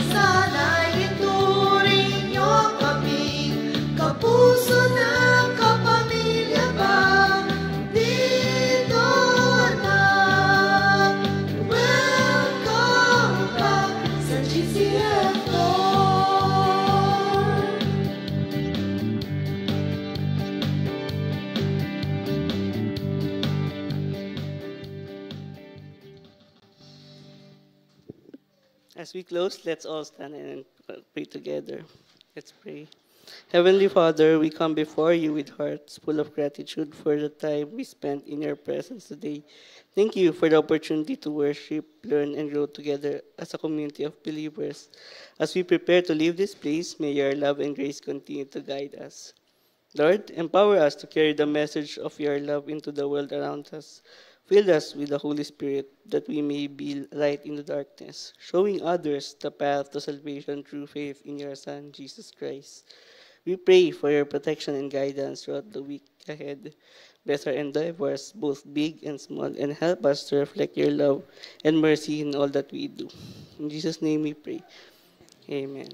Sana'y ituring niyo kaming kapuso ng kapamilya ba? Dito na, welcome back sa GCF, Lord. As we close, let's all stand and pray together. Let's pray. Heavenly Father, we come before you with hearts full of gratitude for the time we spent in your presence today. Thank you for the opportunity to worship, learn, and grow together as a community of believers. As we prepare to leave this place, may your love and grace continue to guide us. Lord, empower us to carry the message of your love into the world around us. Fill us with the Holy Spirit that we may be light in the darkness, showing others the path to salvation through faith in your Son, Jesus Christ. We pray for your protection and guidance throughout the week ahead. Bless our endeavors, both big and small, and help us to reflect your love and mercy in all that we do. In Jesus' name we pray. Amen.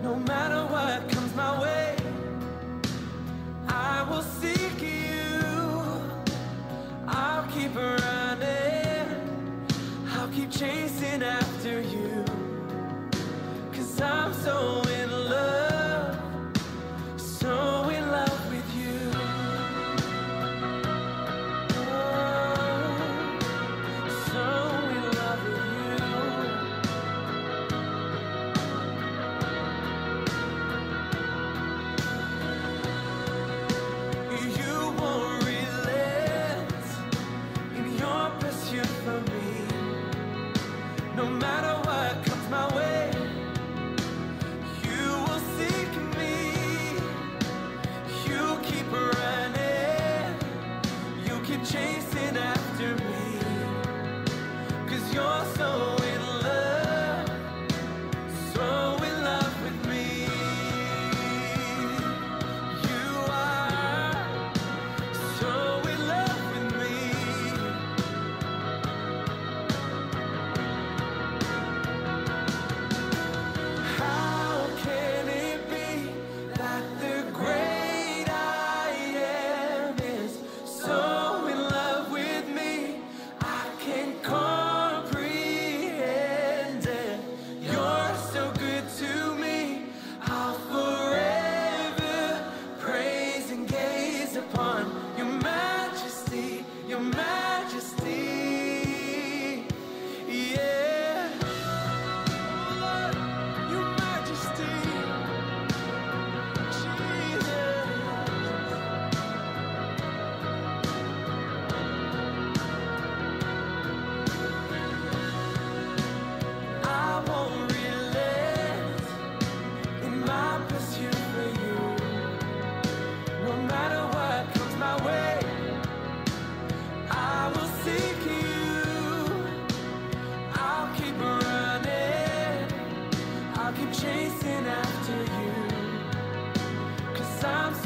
No matter what comes my way,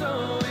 so